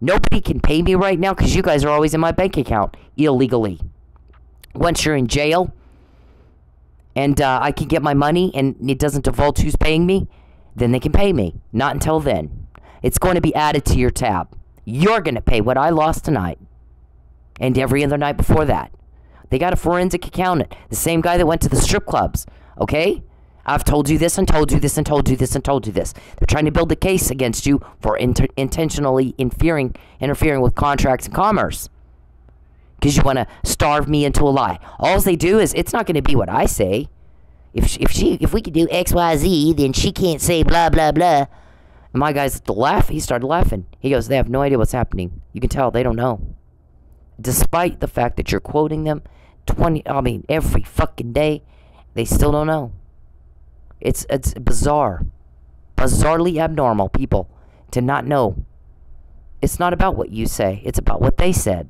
Nobody can pay me right now because you guys are always in my bank account illegally. Once you're in jail and I can get my money and it doesn't divulge who's paying me, then they can pay me. Not until then. It's going to be added to your tab. You're going to pay what I lost tonight and every other night before that. They got a forensic accountant, the same guy that went to the strip clubs, okay? I've told you this and told you this and told you this and told you this. They're trying to build a case against you for intentionally interfering with contracts and commerce. Because you want to starve me into a lie. All they do is, it's not going to be what I say. If we could do X, Y, Z, then she can't say blah, blah, blah. And my guys laugh. He started laughing. He goes, they have no idea what's happening. You can tell they don't know. Despite the fact that you're quoting them every fucking day, they still don't know. It's bizarre. Bizarrely abnormal, people, to not know. It's not about what you say. It's about what they said.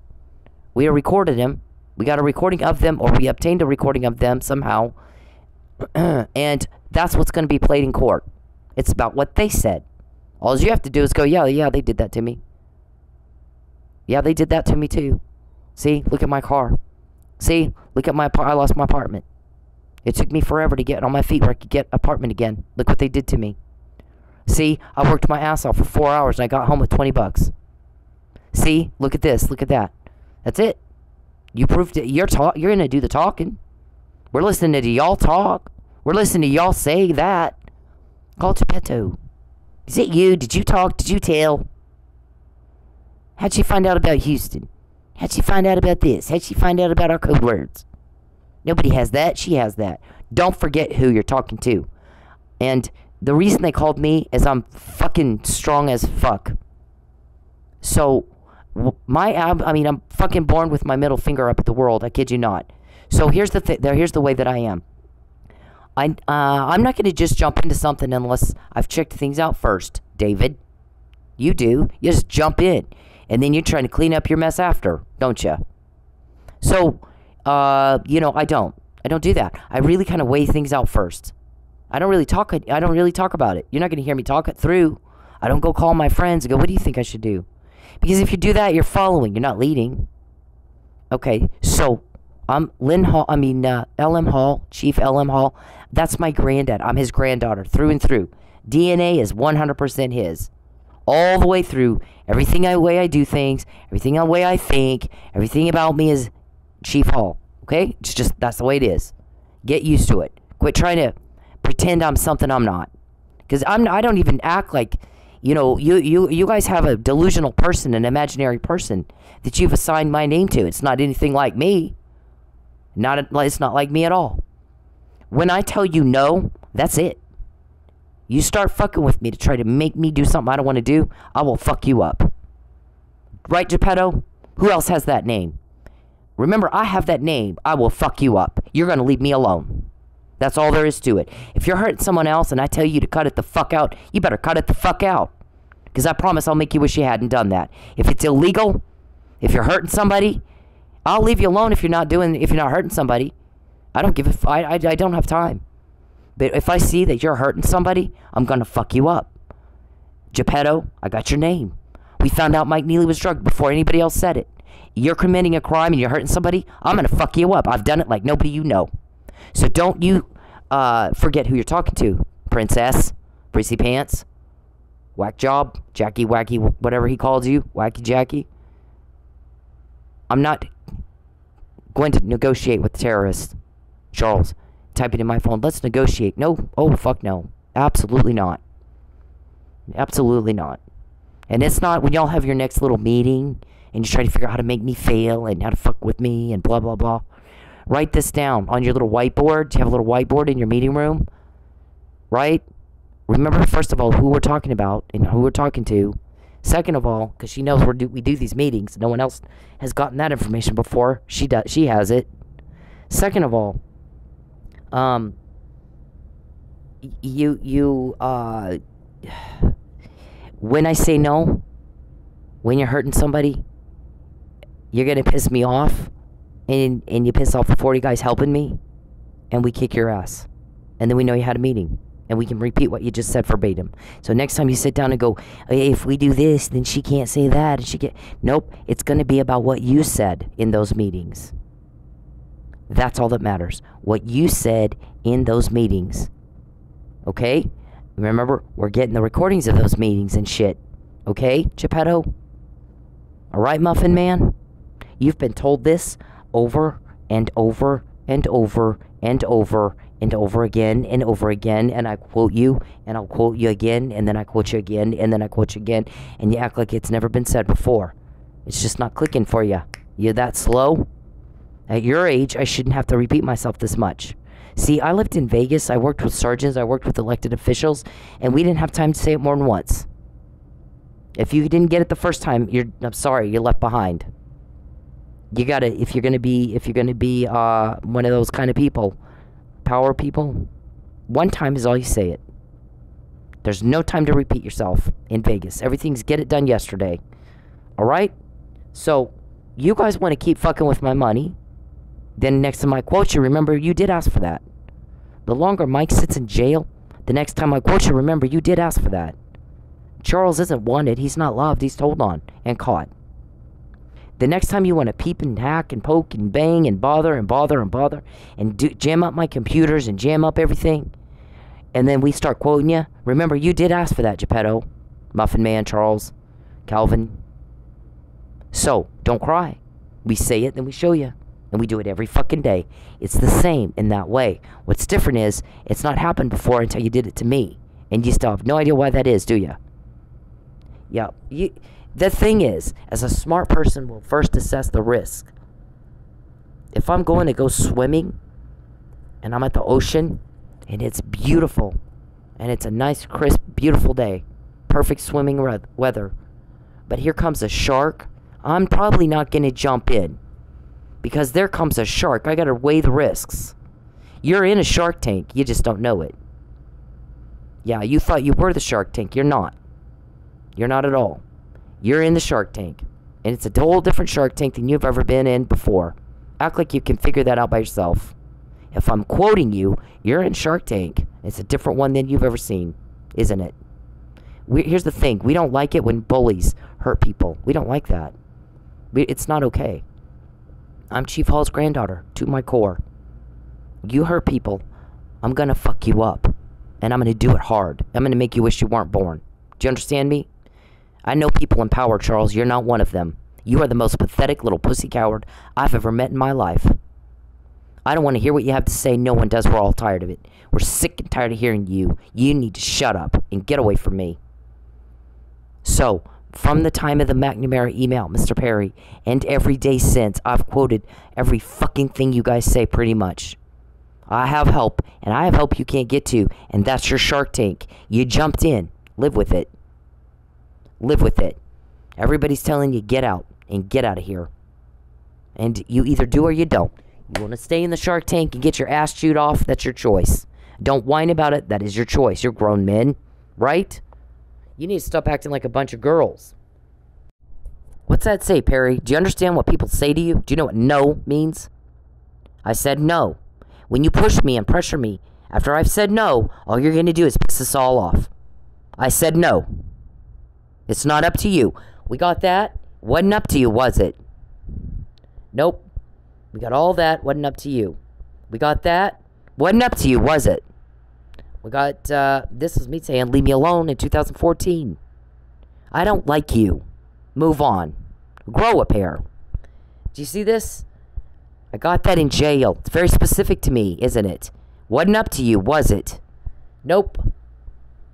We recorded them. We got a recording of them, or we obtained a recording of them somehow. And that's what's going to be played in court. It's about what they said. All you have to do is go, yeah, they did that to me. Yeah, they did that to me too. See, look at my car. See, look at I lost my apartment. It took me forever to get on my feet where I could get an apartment again. Look what they did to me. See, I worked my ass off for 4 hours and I got home with $20. See, look at this, look at that. That's it. You proved it. You're going to do the talking. We're listening to y'all talk. We're listening to y'all say that. Call Gipetto. Is it you? Did you talk? Did you tell? How'd she find out about Houston? How'd she find out about this? How'd she find out about our code words? Nobody has that. She has that. Don't forget who you're talking to. And the reason they called me is I'm fucking strong as fuck. So, I'm fucking born with my middle finger up at the world. I kid you not. So here's the way that I am. I'm not going to just jump into something unless I've checked things out first, David. You do. You just jump in, and then you're trying to clean up your mess after, don't you? So, you know, I don't do that. I really kind of weigh things out first. I don't really talk about it. You're not going to hear me talk it through. I don't go call my friends and go, what do you think I should do? Because if you do that, you're following. You're not leading. Okay, so I'm LM Hall, Chief LM Hall. That's my granddad. I'm his granddaughter through and through. DNA is 100% his. All the way through. Everything the way I do things, everything the way I think, everything about me is Chief Hall. Okay? It's just, that's the way it is. Get used to it. Quit trying to pretend I'm something I'm not. Because I don't even act like, you know, you guys have a delusional person, an imaginary person that you've assigned my name to. It's not anything like me. It's not like me at all. When I tell you no, that's it. You start fucking with me to try to make me do something I don't want to do, I will fuck you up. Right, Gipetto? Who else has that name? Remember, I have that name. I will fuck you up. You're going to leave me alone. That's all there is to it. If you're hurting someone else and I tell you to cut it the fuck out, you better cut it the fuck out. Because I promise I'll make you wish you hadn't done that. If it's illegal, if you're hurting somebody, I'll leave you alone if you're not hurting somebody. I don't have time. But if I see that you're hurting somebody, I'm going to fuck you up. Gipetto, I got your name. We found out Mike Neely was drugged before anybody else said it. You're committing a crime and you're hurting somebody, I'm going to fuck you up. I've done it like nobody you know. So don't you forget who you're talking to. Princess, Prissy Pants, Whack Job, Jackie Wacky, whatever he calls you, Wacky Jackie. I'm not going to negotiate with terrorists. Charles, type it in my phone. Let's negotiate. No. Oh, fuck no. Absolutely not. Absolutely not. And it's not when y'all have your next little meeting and you try to figure out how to make me fail and how to fuck with me and blah, blah, blah. Write this down on your little whiteboard. Do you have a little whiteboard in your meeting room? Right? Remember, first of all, who we're talking about and who we're talking to. Second of all, because she knows we do these meetings. No one else has gotten that information before. She has it. Second of all, when I say no, when you're hurting somebody, you're going to piss me off, and you piss off the 40 guys helping me, and we kick your ass. And then we know you had a meeting, and we can repeat what you just said verbatim. So next time you sit down and go, hey, if we do this, then she can't say that, and nope, it's going to be about what you said in those meetings. That's all that matters. What you said in those meetings. Okay? Remember, we're getting the recordings of those meetings and shit. Okay, Gipetto? Alright, Muffin Man? You've been told this over and over and over and over and over again and over again, and I quote you, and I'll quote you again, and then I quote you again, and then I quote you again, and you act like it's never been said before. It's just not clicking for you. You're that slow? At your age, I shouldn't have to repeat myself this much. See, I lived in Vegas, I worked with surgeons, I worked with elected officials, and we didn't have time to say it more than once. If you didn't get it the first time, I'm sorry, you're left behind. You gotta, if you're gonna be one of those kind of people, power people, one time is all you say it. There's no time to repeat yourself in Vegas. Everything's get it done yesterday. Alright? So, you guys want to keep fucking with my money. Then next time I quote you, remember you did ask for that. The longer Mike sits in jail, the next time I quote you, remember you did ask for that. Charles isn't wanted, he's not loved, he's told on and caught. The next time you want to peep and hack and poke and bang and bother and jam up my computers and jam up everything, and then we start quoting you, remember you did ask for that, Gipetto, Muffin Man, Charles, Calvin. So, don't cry. We say it, then we show you. And we do it every fucking day. It's the same in that way. What's different is, it's not happened before until you did it to me. And you still have no idea why that is, do you? Yeah. The thing is, as a smart person will first assess the risk. If I'm going to go swimming, and I'm at the ocean, and it's beautiful, and it's a nice, crisp, beautiful day, perfect swimming weather, but here comes a shark, I'm probably not going to jump in. Because there comes a shark. I got to weigh the risks. You're in a Shark Tank. You just don't know it. Yeah, you thought you were the Shark Tank. You're not. You're not at all. You're in the Shark Tank. And it's a whole different Shark Tank than you've ever been in before. Act like you can figure that out by yourself. If I'm quoting you, you're in Shark Tank. It's a different one than you've ever seen, isn't it? Here's the thing. We don't like it when bullies hurt people. We don't like that. It's not okay. I'm Chief Hall's granddaughter, to my core. You hurt people, I'm going to fuck you up. And I'm going to do it hard. I'm going to make you wish you weren't born. Do you understand me? I know people in power, Charles. You're not one of them. You are the most pathetic little pussy coward I've ever met in my life. I don't want to hear what you have to say. No one does. We're all tired of it. We're sick and tired of hearing you. You need to shut up and get away from me. So, from the time of the McNamara email, Mr. Perry, and every day since, I've quoted every fucking thing you guys say pretty much. I have help, and I have help you can't get to, and that's your Shark Tank. You jumped in. Live with it. Live with it. Everybody's telling you get out, and get out of here. And you either do or you don't. You want to stay in the Shark Tank and get your ass chewed off? That's your choice. Don't whine about it. That is your choice. You're grown men, right? You need to stop acting like a bunch of girls. What's that say, Perry? Do you understand what people say to you? Do you know what no means? I said no. When you push me and pressure me, after I've said no, all you're going to do is piss us all off. I said no. It's not up to you. We got that? Wasn't up to you, was it? Nope. We got all that. Wasn't up to you. We got that? Wasn't up to you, was it? We got, this is me saying, leave me alone in 2014. I don't like you. Move on. Grow a pair. Do you see this? I got that in jail. It's very specific to me, isn't it? Wasn't up to you, was it? Nope.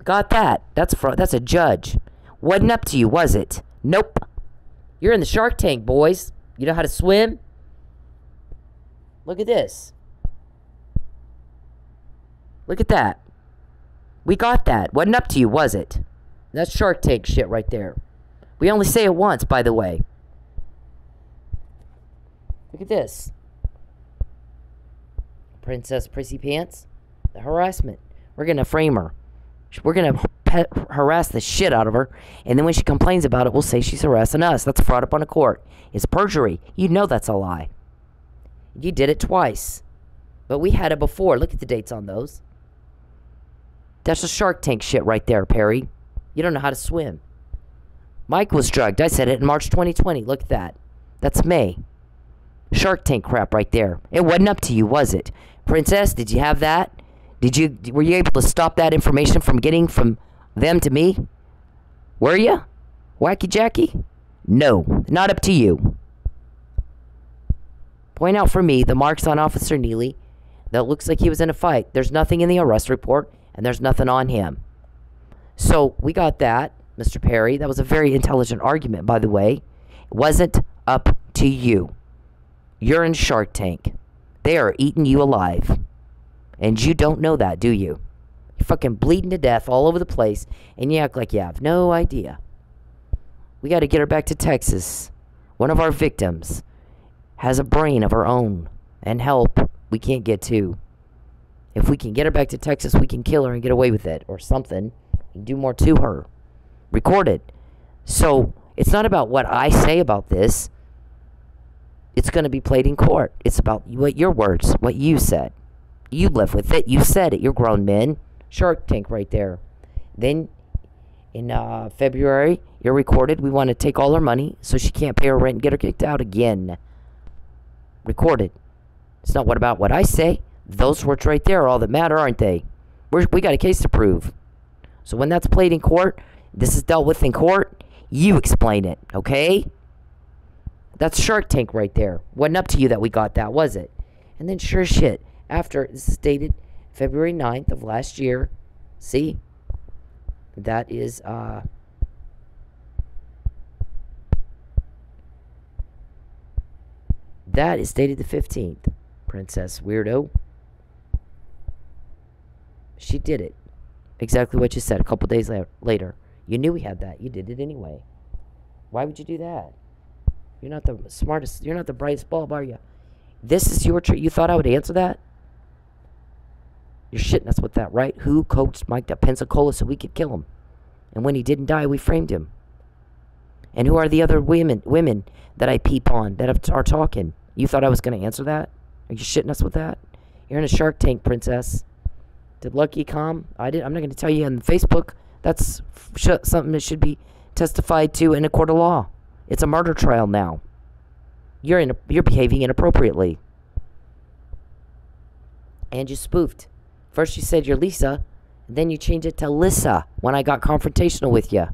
Got that. That's a judge. Wasn't up to you, was it? Nope. You're in the Shark Tank, boys. You know how to swim? Look at this. Look at that. We got that. Wasn't up to you, was it? That's Shark Tank shit right there. We only say it once, by the way. Look at this. Princess Prissy Pants. The harassment. We're going to frame her. We're going to harass the shit out of her. And then when she complains about it, we'll say she's harassing us. That's fraud up on a court. It's perjury. You know that's a lie. You did it twice. But we had it before. Look at the dates on those. That's a Shark Tank shit right there, Perry. You don't know how to swim. Mike was drugged. I said it in March 2020. Look at that. That's May. Shark Tank crap right there. It wasn't up to you, was it? Princess, did you have that? Were you able to stop that information from getting from them to me? Were you? Wacky Jackie? No, not up to you. Point out for me the marks on Officer Neely that looks like he was in a fight. There's nothing in the arrest report, and there's nothing on him. So, we got that, Mr. Perry. That was a very intelligent argument, by the way. It wasn't up to you. You're in Shark Tank. They are eating you alive. And you don't know that, do you? You're fucking bleeding to death all over the place, and you act like you have no idea. We got to get her back to Texas. One of our victims has a brain of her own, and help we can't get to. If we can get her back to Texas, we can kill her and get away with it, or something, and do more to her. Recorded. So, it's not about what I say about this. It's going to be played in court. It's about what your words, what you said. You live with it. You said it. You're grown men. Shark Tank right there. Then, in February, you're recorded. We want to take all her money so she can't pay her rent and get her kicked out again. Recorded. It's not about what I say. Those words right there are all that matter, aren't they? We got a case to prove. So when that's played in court, this is dealt with in court, you explain it, okay? That's Shark Tank right there. Wasn't up to you that we got that, was it? And then sure shit, after, this is dated February 9th of last year. See? That is, that is dated the 15th. Princess Weirdo. She did it. Exactly what you said a couple days later. You knew we had that. You did it anyway. Why would you do that? You're not the smartest. You're not the brightest bulb, are you? This is your trick. You thought I would answer that? You're shitting us with that, right? Who coached Mike to Pensacola so we could kill him? And when he didn't die, we framed him. And who are the other women that I peep on that are talking? You thought I was going to answer that? Are you shitting us with that? You're in a Shark Tank, princess. Did Lucky come? I'm not going to tell you on Facebook. That's something that should be testified to in a court of law. It's a murder trial now. You're behaving inappropriately. And you spoofed. First you said you're Lisa, and then you changed it to Lissa when I got confrontational with you.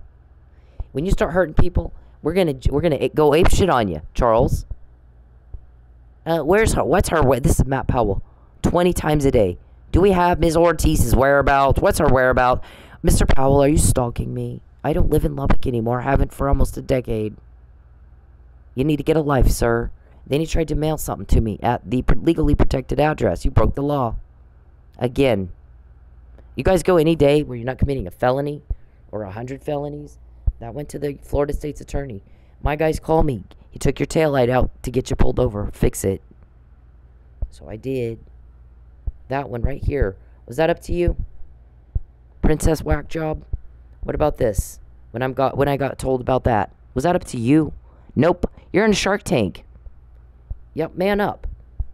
When you start hurting people, we're gonna go ape shit on you, Charles. Where's her? What's her? This is Matt Powell. 20 times a day. Do we have Ms. Ortiz's whereabouts? What's her whereabouts? Mr. Powell, are you stalking me? I don't live in Lubbock anymore. I haven't for almost a decade. You need to get a life, sir. Then you tried to mail something to me at the legally protected address. You broke the law. Again. You guys go any day where you're not committing a felony or 100 felonies. That went to the Florida State's attorney. My guys call me. He took your taillight out to get you pulled over. Fix it. So I did. That one right here. Was that up to you? Princess whack job? What about this? When I got told about that. Was that up to you? Nope. You're in a Shark Tank. Yep, man up.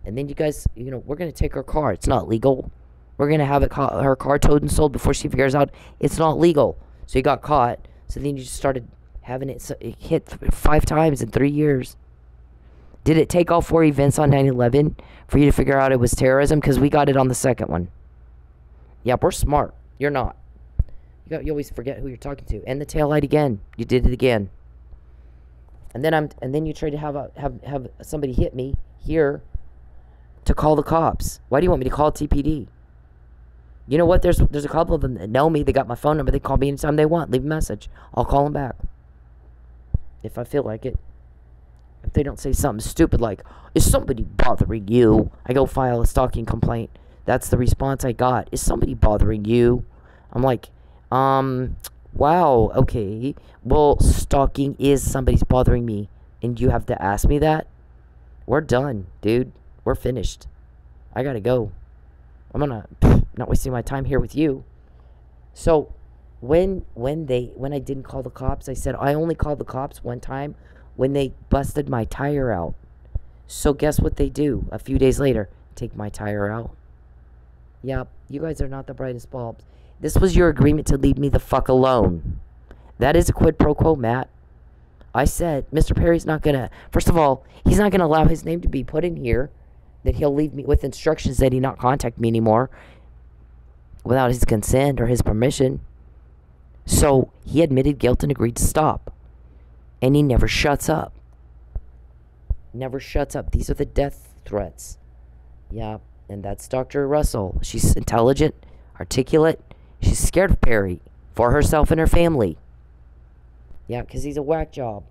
And then you guys, we're going to take her car. It's not legal. We're going to have her car towed and sold before she figures out it's not legal. So you got caught. So then you just started having it hit 5 times in 3 years. Did it take all 4 events on 9/11 for you to figure out it was terrorism? Because we got it on the second one. Yep, we're smart. You're not. You always forget who you're talking to. And the taillight again. You did it again. And then you tried to have somebody hit me here to call the cops. Why do you want me to call TPD? You know what? There's a couple of them that know me. They got my phone number. They call me anytime they want. Leave a message. I'll call them back if I feel like it. If they don't say something stupid like, "Is somebody bothering you?" I go file a stalking complaint. That's the response I got. "Is somebody bothering you?" I'm like, wow, okay. Well, stalking is somebody's bothering me, and you have to ask me that? We're done, dude. We're finished. I gotta go. I'm not wasting my time here with you. So, when I didn't call the cops, I said I only called the cops one time when they busted my tire out. So guess what they do a few days later? Take my tire out. Yep, you guys are not the brightest bulbs. This was your agreement to leave me the fuck alone. That is a quid pro quo, Matt. I said, Mr. Perry's not going to... First of all, he's not going to allow his name to be put in here, that he'll leave me with instructions that he not contact me anymore without his consent or his permission. So, he admitted guilt and agreed to stop. And he never shuts up. Never shuts up. These are the death threats. Yeah, and that's Dr. Russell. She's intelligent, articulate. She's scared of Perry for herself and her family. Yeah, because he's a whack job.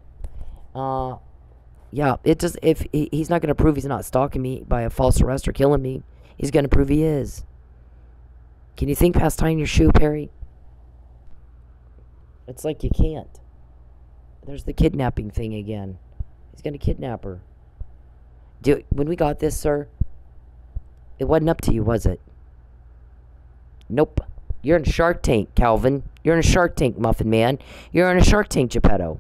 Yeah, it just if he's not going to prove he's not stalking me by a false arrest or killing me, he's going to prove he is. Can you think past tying your shoe, Perry? It's like you can't. There's the kidnapping thing again. He's going to kidnap her. When we got this, sir, it wasn't up to you, was it? Nope. You're in a Shark Tank, Calvin. You're in a Shark Tank, Muffin Man. You're in a Shark Tank, Gipetto.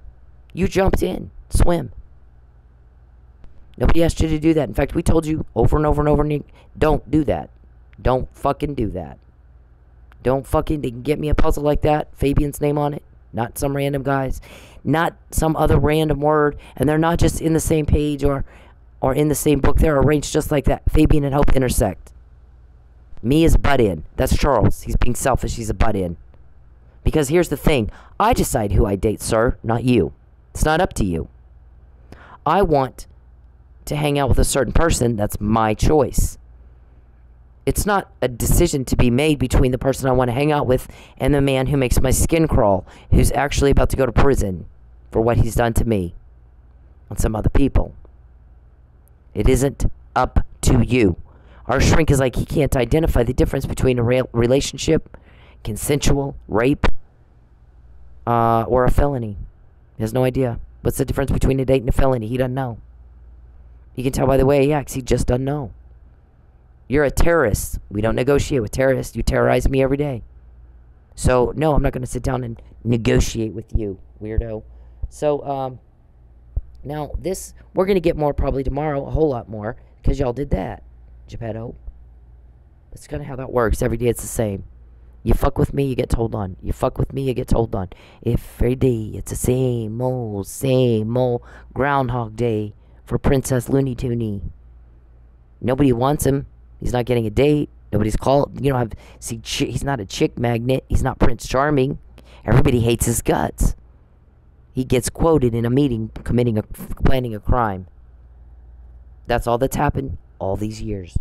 You jumped in. Swim. Nobody asked you to do that. In fact, we told you over and over and over again, don't do that. Don't fucking do that. Don't fucking get me a puzzle like that. Fabian's name on it. Not some random guys. Not some other random word. And they're not just in the same page or in the same book. They're arranged just like that. Fabian and Hope intersect. Me is butt in. That's Charles. He's being selfish. He's a butt in. Because here's the thing. I decide who I date, sir, not you. It's not up to you. I want to hang out with a certain person. That's my choice. It's not a decision to be made between the person I want to hang out with and the man who makes my skin crawl, who's actually about to go to prison for what he's done to me and some other people. It isn't up to you. Our shrink is like he can't identify the difference between a relationship, consensual, rape, or a felony. He has no idea. What's the difference between a date and a felony? He doesn't know. You can tell by the way he acts. He just doesn't know. You're a terrorist. We don't negotiate with terrorists. You terrorize me every day. So, no, I'm not going to sit down and negotiate with you, weirdo. So, now this, we're going to get more probably tomorrow, a whole lot more, because y'all did that, Gipetto. That's kind of how that works. Every day it's the same. You fuck with me, you get told on. You fuck with me, you get told on. Every day it's the same old Groundhog Day for Princess Looney Tooney. Nobody wants him. He's not getting a date. Nobody's called. You know, he's not a chick magnet. He's not Prince Charming. Everybody hates his guts. He gets quoted in a meeting planning a crime. That's all that's happened all these years.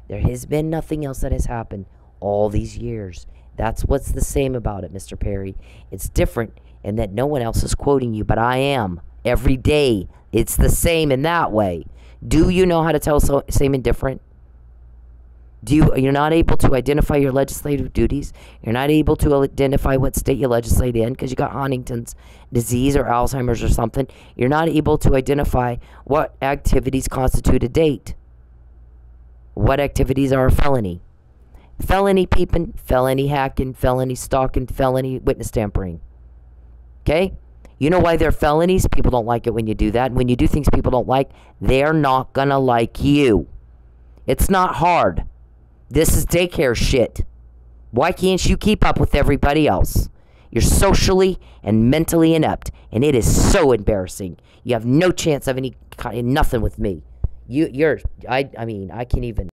There has been nothing else that has happened all these years. That's what's the same about it, Mr. Perry. It's different in that no one else is quoting you, but I am. Every day, it's the same in that way. Do you know how to tell same and different? You're not able to identify your legislative duties. You're not able to identify what state you legislate in because you got Huntington's disease or Alzheimer's or something. You're not able to identify what activities constitute a date. What activities are a felony? Felony peeping, felony hacking, felony stalking, felony witness tampering. Okay? You know why they're felonies? People don't like it when you do that. And when you do things people don't like, they're not gonna like you. It's not hard. This is daycare shit. Why can't you keep up with everybody else? You're socially and mentally inept, and it is so embarrassing. You have no chance of nothing with me. I mean, I can't even.